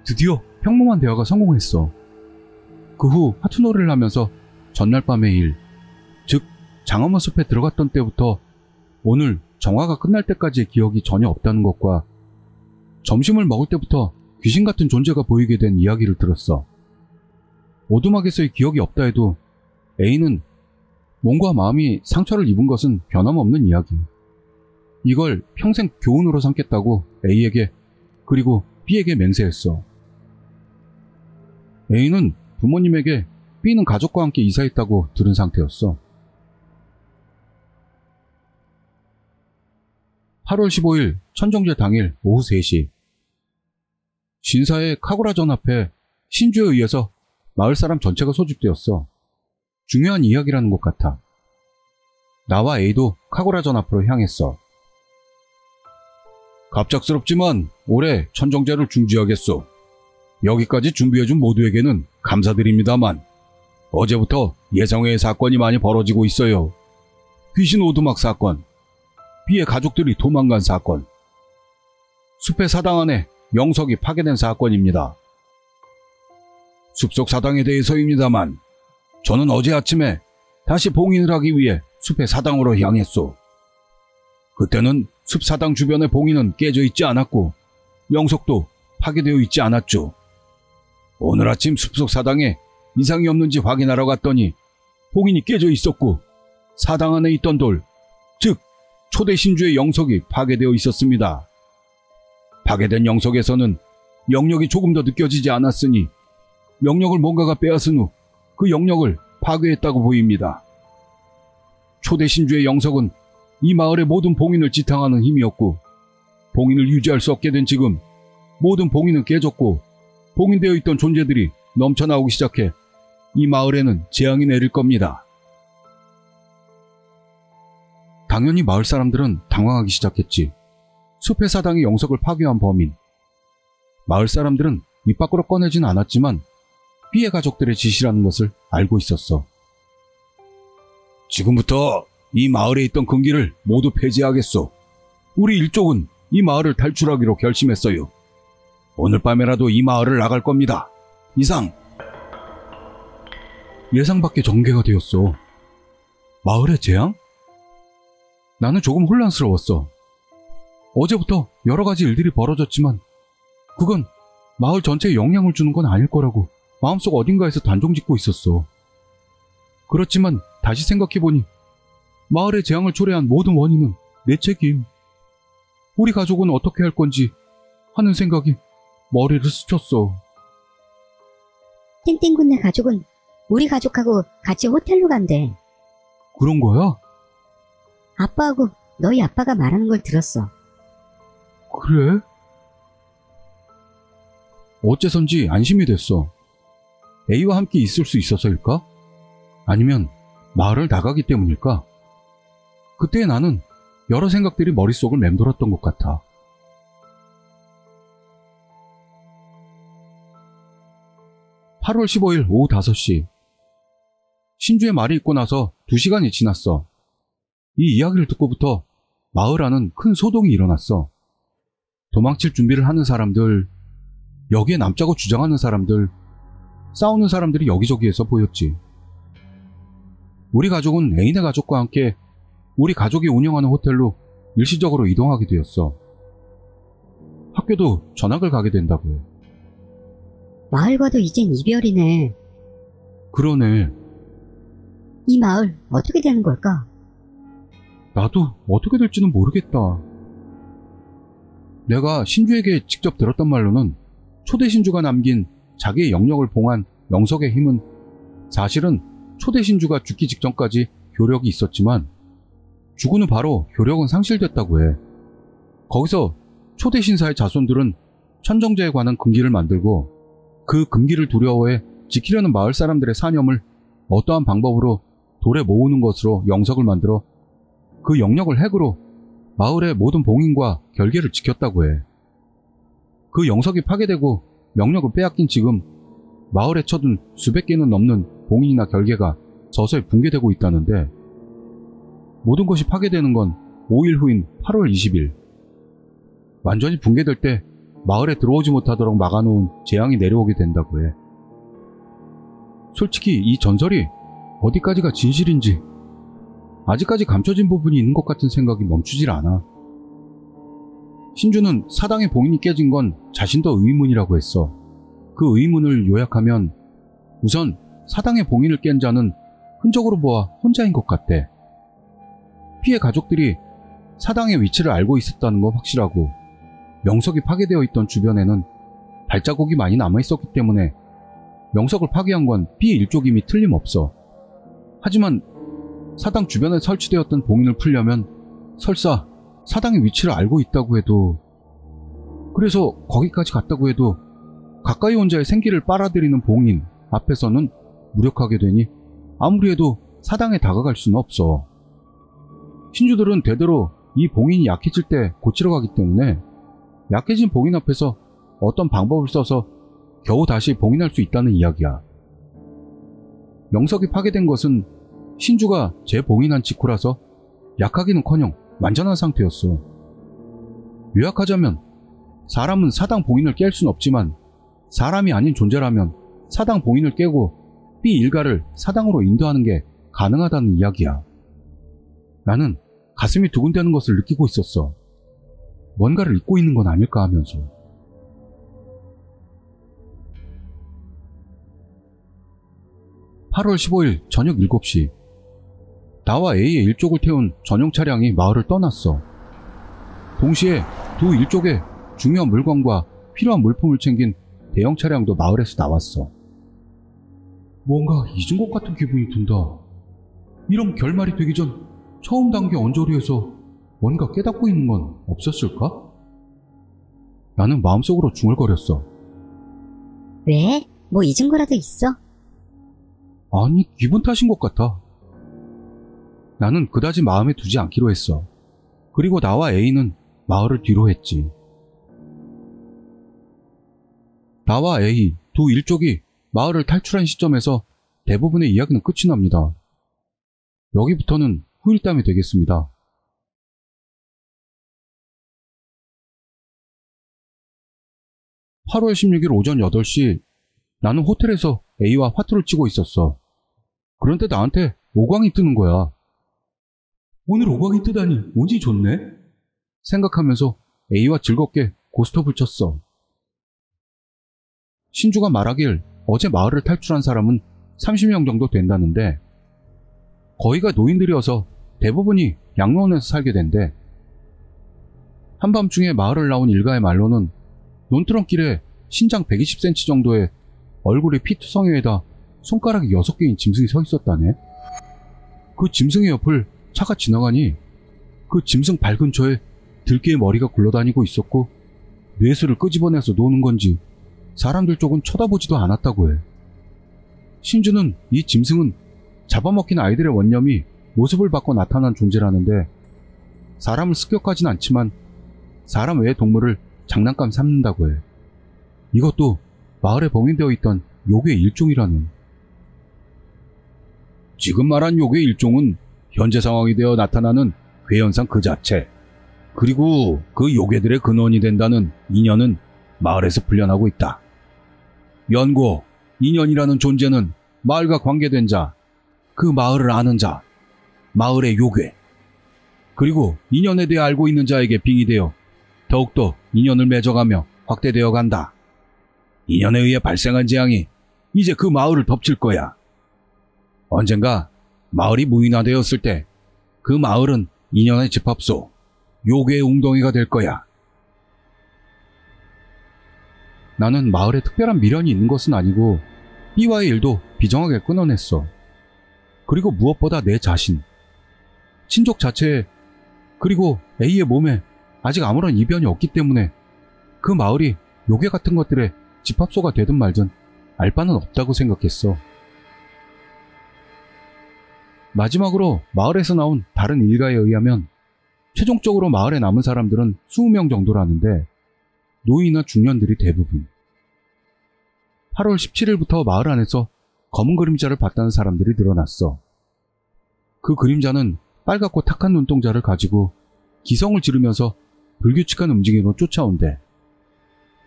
드디어 평범한 대화가 성공했어. 그 후 화투놀이를 하면서 전날 밤의 일, 즉 장엄한 숲에 들어갔던 때부터 오늘 정화가 끝날 때까지의 기억이 전혀 없다는 것과 점심을 먹을 때부터 귀신 같은 존재가 보이게 된 이야기를 들었어. 오두막에서의 기억이 없다 해도 A는 몸과 마음이 상처를 입은 것은 변함없는 이야기. 이걸 평생 교훈으로 삼겠다고 A에게 그리고 B에게 맹세했어. A는 부모님에게 B는 가족과 함께 이사했다고 들은 상태였어. 8월 15일 천정제 당일 오후 3시. 신사의 카구라전 앞에 신주에 의해서 마을 사람 전체가 소집되었어. 중요한 이야기라는 것 같아. 나와 A도 카구라전 앞으로 향했어. 갑작스럽지만 올해 천정제를 중지하겠소. 여기까지 준비해준 모두에게는 감사드립니다만 어제부터 예상외의 사건이 많이 벌어지고 있어요. 귀신 오두막 사건, B의 가족들이 도망간 사건, 숲의 사당 안에 영석이 파괴된 사건입니다. 숲속 사당에 대해서입니다만 저는 어제 아침에 다시 봉인을 하기 위해 숲의 사당으로 향했소. 그때는 숲 사당 주변의 봉인은 깨져 있지 않았고 영석도 파괴되어 있지 않았죠. 오늘 아침 숲속 사당에 이상이 없는지 확인하러 갔더니 봉인이 깨져 있었고 사당 안에 있던 돌, 즉 초대 신주의 영석이 파괴되어 있었습니다. 파괴된 영석에서는 영역이 조금 더 느껴지지 않았으니 영역을 뭔가가 빼앗은 후 그 영역을 파괴했다고 보입니다. 초대 신주의 영석은 이 마을의 모든 봉인을 지탱하는 힘이었고 봉인을 유지할 수 없게 된 지금 모든 봉인은 깨졌고 봉인되어 있던 존재들이 넘쳐나오기 시작해 이 마을에는 재앙이 내릴 겁니다. 당연히 마을 사람들은 당황하기 시작했지. 숲의 사당이 영석을 파괴한 범인. 마을 사람들은 입 밖으로 꺼내진 않았지만 B의 가족들의 짓이라는 것을 알고 있었어. 지금부터 이 마을에 있던 금기를 모두 폐지하겠소. 우리 일족은 이 마을을 탈출하기로 결심했어요. 오늘 밤에라도 이 마을을 나갈 겁니다. 이상. 예상 밖의 전개가 되었어. 마을의 재앙? 나는 조금 혼란스러웠어. 어제부터 여러 가지 일들이 벌어졌지만 그건 마을 전체에 영향을 주는 건 아닐 거라고 마음속 어딘가에서 단정짓고 있었어. 그렇지만 다시 생각해보니 마을의 재앙을 초래한 모든 원인은 내 책임. 우리 가족은 어떻게 할 건지 하는 생각이 머리를 스쳤어. 땡땡군네 가족은 우리 가족하고 같이 호텔로 간대. 그런 거야? 아빠하고 너희 아빠가 말하는 걸 들었어. 그래? 어째선지 안심이 됐어. A와 함께 있을 수 있어서일까? 아니면 마을을 나가기 때문일까? 그때 나는 여러 생각들이 머릿속을 맴돌았던 것 같아. (8월 15일) 오후 5시. 신주의 말이 있고 나서 2시간이 지났어. 이 이야기를 듣고부터 마을 안은 큰 소동이 일어났어. 도망칠 준비를 하는 사람들, 여기에 남자고 주장하는 사람들, 싸우는 사람들이 여기저기에서 보였지. 우리 가족은 애인의 가족과 함께 우리 가족이 운영하는 호텔로 일시적으로 이동하게 되었어. 학교도 전학을 가게 된다고 해. 마을과도 이젠 이별이네. 그러네. 이 마을 어떻게 되는 걸까? 나도 어떻게 될지는 모르겠다. 내가 신주에게 직접 들었던 말로는 초대 신주가 남긴 자기의 영역을 봉한 영석의 힘은 사실은 초대 신주가 죽기 직전까지 효력이 있었지만 죽은 후 바로 효력은 상실됐다고 해. 거기서 초대 신사의 자손들은 천정제에 관한 금기를 만들고 그 금기를 두려워해 지키려는 마을 사람들의 사념을 어떠한 방법으로 돌에 모으는 것으로 영석을 만들어 그 영역을 핵으로 마을의 모든 봉인과 결계를 지켰다고 해. 그 영석이 파괴되고 영역을 빼앗긴 지금 마을에 쳐둔 수백 개는 넘는 봉인이나 결계가 서서히 붕괴되고 있다는데 모든 것이 파괴되는 건 5일 후인 8월 20일. 완전히 붕괴될 때 마을에 들어오지 못하도록 막아놓은 재앙이 내려오게 된다고 해. 솔직히 이 전설이 어디까지가 진실인지 아직까지 감춰진 부분이 있는 것 같은 생각이 멈추질 않아. 신주는 사당의 봉인이 깨진 건 자신도 의문이라고 했어. 그 의문을 요약하면 우선 사당의 봉인을 깬 자는 흔적으로 보아 혼자인 것 같대. B의 가족들이 사당의 위치를 알고 있었다는 건 확실하고 명석이 파괴되어 있던 주변에는 발자국이 많이 남아있었기 때문에 명석을 파괴한 건 B1쪽임이 틀림없어. 하지만 사당 주변에 설치되었던 봉인을 풀려면 설사 사당의 위치를 알고 있다고 해도, 그래서 거기까지 갔다고 해도 가까이 온 자의 생기를 빨아들이는 봉인 앞에서는 무력하게 되니 아무리 해도 사당에 다가갈 수는 없어. 신주들은 대대로 이 봉인이 약해질 때 고치러 가기 때문에 약해진 봉인 앞에서 어떤 방법을 써서 겨우 다시 봉인할 수 있다는 이야기야. 명석이 파괴된 것은 신주가 재봉인한 직후라서 약하기는커녕 완전한 상태였어. 요약하자면 사람은 사당 봉인을 깰 순 없지만 사람이 아닌 존재라면 사당 봉인을 깨고 B 일가를 사당으로 인도하는 게 가능하다는 이야기야. 나는 가슴이 두근대는 것을 느끼고 있었어. 뭔가를 잊고 있는 건 아닐까 하면서. (8월 15일) 저녁 7시, 나와 A의 일족을 태운 전용 차량이 마을을 떠났어. 동시에 두 일족에 중요한 물건과 필요한 물품을 챙긴 대형 차량도 마을에서 나왔어. 뭔가 잊은 것 같은 기분이 든다. 이런 결말이 되기 전 처음 단계 언저리에서 뭔가 깨닫고 있는 건 없었을까? 나는 마음속으로 중얼거렸어. 왜? 뭐 잊은 거라도 있어? 아니, 기분 탓인 것 같아. 나는 그다지 마음에 두지 않기로 했어. 그리고 나와 A는 마을을 뒤로 했지. 나와 A 두 일족이 마을을 탈출한 시점에서 대부분의 이야기는 끝이 납니다. 여기부터는 후일담이 되겠습니다. (8월 16일) 오전 8시, 나는 호텔에서 A와 화투를 치고 있었어. 그런데 나한테 오광이 뜨는 거야. 오늘 오광이 뜨다니 운이 좋네? 생각하면서 A와 즐겁게 고스톱을 쳤어. 신주가 말하길 어제 마을을 탈출한 사람은 30명 정도 된다는데 거의가 노인들이어서 대부분이 양로원에서 살게 된대. 한밤중에 마을을 나온 일가의 말로는 논두렁길에 신장 120cm 정도의 얼굴이 피투성이에다 손가락이 6개인 짐승이 서 있었다네. 그 짐승의 옆을 차가 지나가니 그 짐승 발 근처에 들개의 머리가 굴러다니고 있었고 뇌수를 끄집어내서 노는 건지 사람들 쪽은 쳐다보지도 않았다고 해. 신주는 이 짐승은 잡아먹힌 아이들의 원념이 모습을 바꿔 나타난 존재라는데 사람을 습격하진 않지만 사람 외의 동물을 장난감 삼는다고 해. 이것도 마을에 봉인되어 있던 요괴의 일종이라는. 지금 말한 요괴의 일종은 현재 상황이 되어 나타나는 괴현상 그 자체, 그리고 그 요괴들의 근원이 된다는 인연은 마을에서 풀려나고 있다. 연고, 인연이라는 존재는 마을과 관계된 자, 그 마을을 아는 자, 마을의 요괴, 그리고 인연에 대해 알고 있는 자에게 빙의되어 더욱더 인연을 맺어가며 확대되어 간다. 인연에 의해 발생한 재앙이 이제 그 마을을 덮칠 거야. 언젠가 마을이 무인화되었을 때 그 마을은 인연의 집합소, 요괴의 웅덩이가 될 거야. 나는 마을에 특별한 미련이 있는 것은 아니고 B와의 일도 비정하게 끊어냈어. 그리고 무엇보다 내 자신, 친족 자체에, 그리고 A의 몸에 아직 아무런 이변이 없기 때문에 그 마을이 요괴 같은 것들의 집합소가 되든 말든 알 바는 없다고 생각했어. 마지막으로 마을에서 나온 다른 일가에 의하면 최종적으로 마을에 남은 사람들은 20명 정도라는데 노인이나 중년들이 대부분. 8월 17일부터 마을 안에서 검은 그림자를 봤다는 사람들이 늘어났어. 그 그림자는 빨갛고 탁한 눈동자를 가지고 기성을 지르면서 불규칙한 움직임으로 쫓아온대.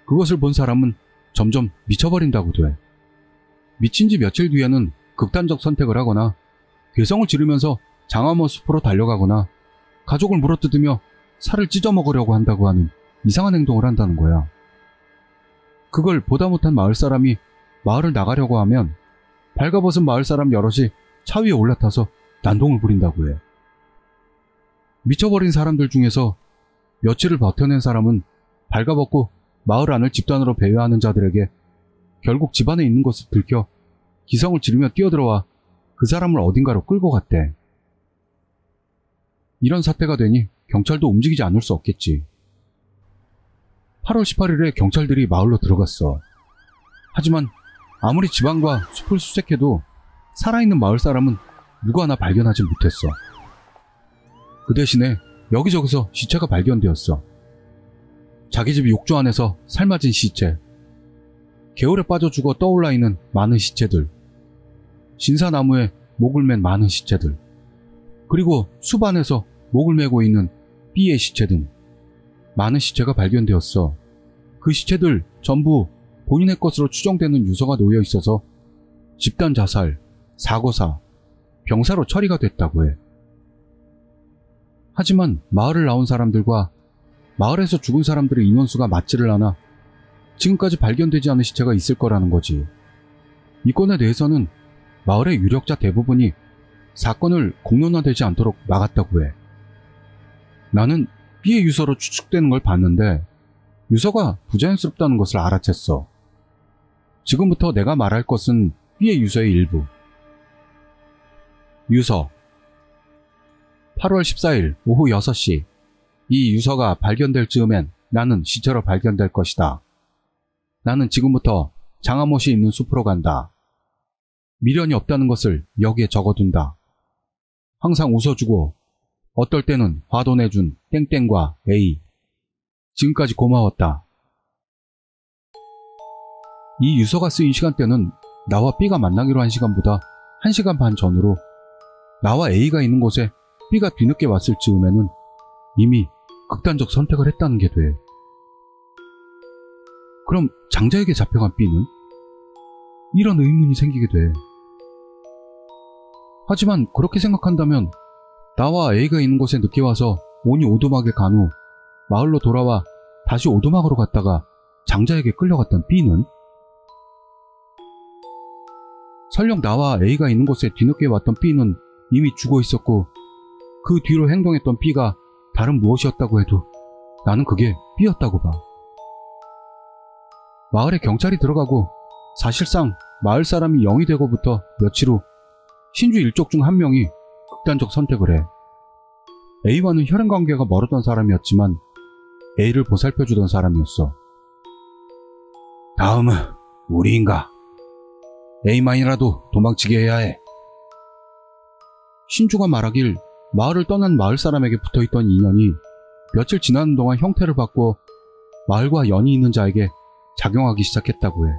그것을 본 사람은 점점 미쳐버린다고 돼. 미친 지 며칠 뒤에는 극단적 선택을 하거나 괴성을 지르면서 장화모 숲으로 달려가거나 가족을 물어뜯으며 살을 찢어먹으려고 한다고 하는 이상한 행동을 한다는 거야. 그걸 보다 못한 마을 사람이 마을을 나가려고 하면 발가벗은 마을 사람 여럿이 차 위에 올라타서 난동을 부린다고 해. 미쳐버린 사람들 중에서 며칠을 버텨낸 사람은 발가벗고 마을 안을 집단으로 배회하는 자들에게 결국 집안에 있는 것을 들켜 기성을 지르며 뛰어들어와 그 사람을 어딘가로 끌고 갔대. 이런 사태가 되니 경찰도 움직이지 않을 수 없겠지. 8월 18일에 경찰들이 마을로 들어갔어. 하지만 아무리 지방과 숲을 수색해도 살아있는 마을 사람은 누구 하나 발견하지 못했어. 그 대신에 여기저기서 시체가 발견되었어. 자기 집 욕조 안에서 삶아진 시체, 개울에 빠져 죽어 떠올라 있는 많은 시체들, 신사나무에 목을 맨 많은 시체들, 그리고 숲 안에서 목을 메고 있는 B의 시체 등 많은 시체가 발견되었어. 그 시체들 전부 본인의 것으로 추정되는 유서가 놓여 있어서 집단 자살, 사고사, 병사로 처리가 됐다고 해. 하지만 마을을 나온 사람들과 마을에서 죽은 사람들의 인원수가 맞지를 않아 지금까지 발견되지 않은 시체가 있을 거라는 거지. 이 건에 대해서는 마을의 유력자 대부분이 사건을 공론화되지 않도록 막았다고 해. 나는 B의 유서로 추측되는 걸 봤는데 유서가 부자연스럽다는 것을 알아챘어. 지금부터 내가 말할 것은 B의 유서의 일부. 유서 8월 14일 오후 6시 이 유서가 발견될 즈음엔 나는 시체로 발견될 것이다. 나는 지금부터 장아못이 있는 숲으로 간다. 미련이 없다는 것을 여기에 적어둔다. 항상 웃어주고 어떨 때는 화도 내준 땡땡과 A. 지금까지 고마웠다. 이 유서가 쓰인 시간대는 나와 B가 만나기로 한 시간보다 1시간 반 전으로 나와 A가 있는 곳에 B가 뒤늦게 왔을 즈음에는 이미 극단적 선택을 했다는 게 돼. 그럼 장자에게 잡혀간 B는? 이런 의문이 생기게 돼. 하지만 그렇게 생각한다면 나와 A가 있는 곳에 늦게 와서 온이 오두막에 간 후 마을로 돌아와 다시 오두막으로 갔다가 장자에게 끌려갔던 B는? 설령 나와 A가 있는 곳에 뒤늦게 왔던 B는 이미 죽어 있었고 그 뒤로 행동했던 B가 다른 무엇이었다고 해도 나는 그게 B였다고 봐. 마을에 경찰이 들어가고 사실상 마을 사람이 0이 되고부터 며칠 후 신주 일족 중 한 명이 극단적 선택을 해. A와는 혈연관계가 멀었던 사람이었지만 A를 보살펴주던 사람이었어. 다음은 우리인가? A만이라도 도망치게 해야 해. 신주가 말하길 마을을 떠난 마을 사람에게 붙어있던 인연이 며칠 지나는 동안 형태를 바꿔 마을과 연이 있는 자에게 작용하기 시작했다고 해.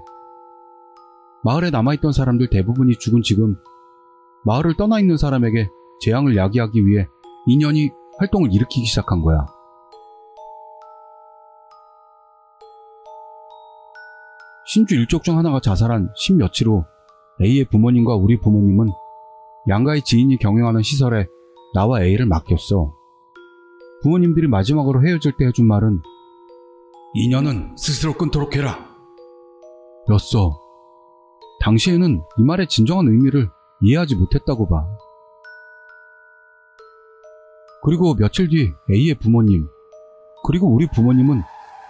마을에 남아있던 사람들 대부분이 죽은 지금 마을을 떠나 있는 사람에게 재앙을 야기하기 위해 인연이 활동을 일으키기 시작한 거야. 신주 일족 중 하나가 자살한 10며칠 후 A의 부모님과 우리 부모님은 양가의 지인이 경영하는 시설에 나와 A를 맡겼어. 부모님들이 마지막으로 헤어질 때 해준 말은 인연은 스스로 끊도록 해라. 였어. 당시에는 이 말의 진정한 의미를 이해하지 못했다고 봐. 그리고 며칠 뒤 A의 부모님, 그리고 우리 부모님은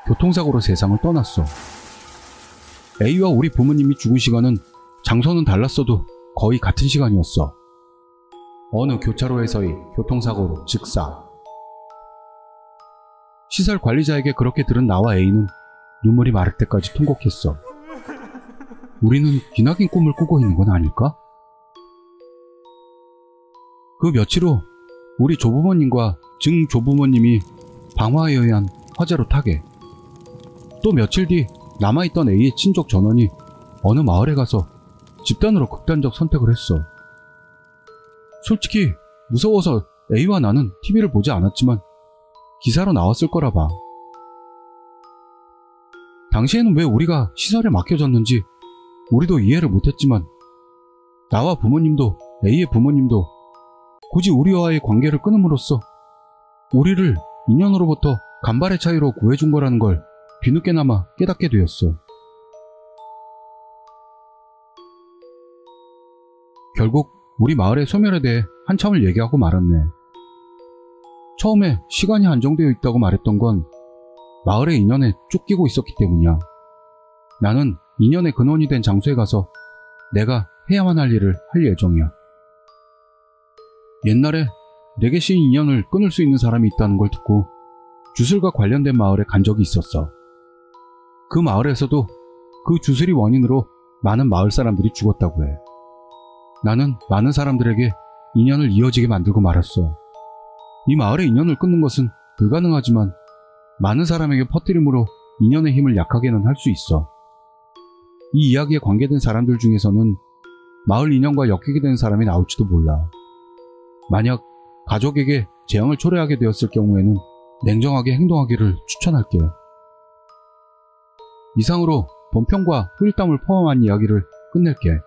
교통사고로 세상을 떠났어. A와 우리 부모님이 죽은 시간은 장소는 달랐어도 거의 같은 시간이었어. 어느 교차로에서의 교통사고로 즉사. 시설 관리자에게 그렇게 들은 나와 A는 눈물이 마를 때까지 통곡했어. 우리는 기나긴 꿈을 꾸고 있는 건 아닐까? 그 며칠 후 우리 조부모님과 증조부모님이 방화에 의한 화재로 타계. 또 며칠 뒤 남아있던 A의 친족 전원이 어느 마을에 가서 집단으로 극단적 선택을 했어. 솔직히 무서워서 A와 나는 TV를 보지 않았지만 기사로 나왔을 거라 봐. 당시에는 왜 우리가 시설에 맡겨졌는지 우리도 이해를 못했지만 나와 부모님도 A의 부모님도 굳이 우리와의 관계를 끊음으로써 우리를 인연으로부터 간발의 차이로 구해준 거라는 걸 뒤늦게나마 깨닫게 되었어. 결국 우리 마을의 소멸에 대해 한참을 얘기하고 말았네. 처음에 시간이 한정되어 있다고 말했던 건 마을의 인연에 쫓기고 있었기 때문이야. 나는 인연의 근원이 된 장소에 가서 내가 해야만 할 일을 할 예정이야. 옛날에 내게 씌인 인연을 끊을 수 있는 사람이 있다는 걸 듣고 주술과 관련된 마을에 간 적이 있었어. 그 마을에서도 그 주술이 원인으로 많은 마을 사람들이 죽었다고 해. 나는 많은 사람들에게 인연을 이어지게 만들고 말았어. 이 마을의 인연을 끊는 것은 불가능하지만 많은 사람에게 퍼뜨림으로 인연의 힘을 약하게는 할 수 있어. 이 이야기에 관계된 사람들 중에서는 마을 인연과 엮이게 된 사람이 나올지도 몰라. 만약 가족에게 재앙을 초래하게 되었을 경우에는 냉정하게 행동하기를 추천할게. 이상으로 본편과 후일담을 포함한 이야기를 끝낼게.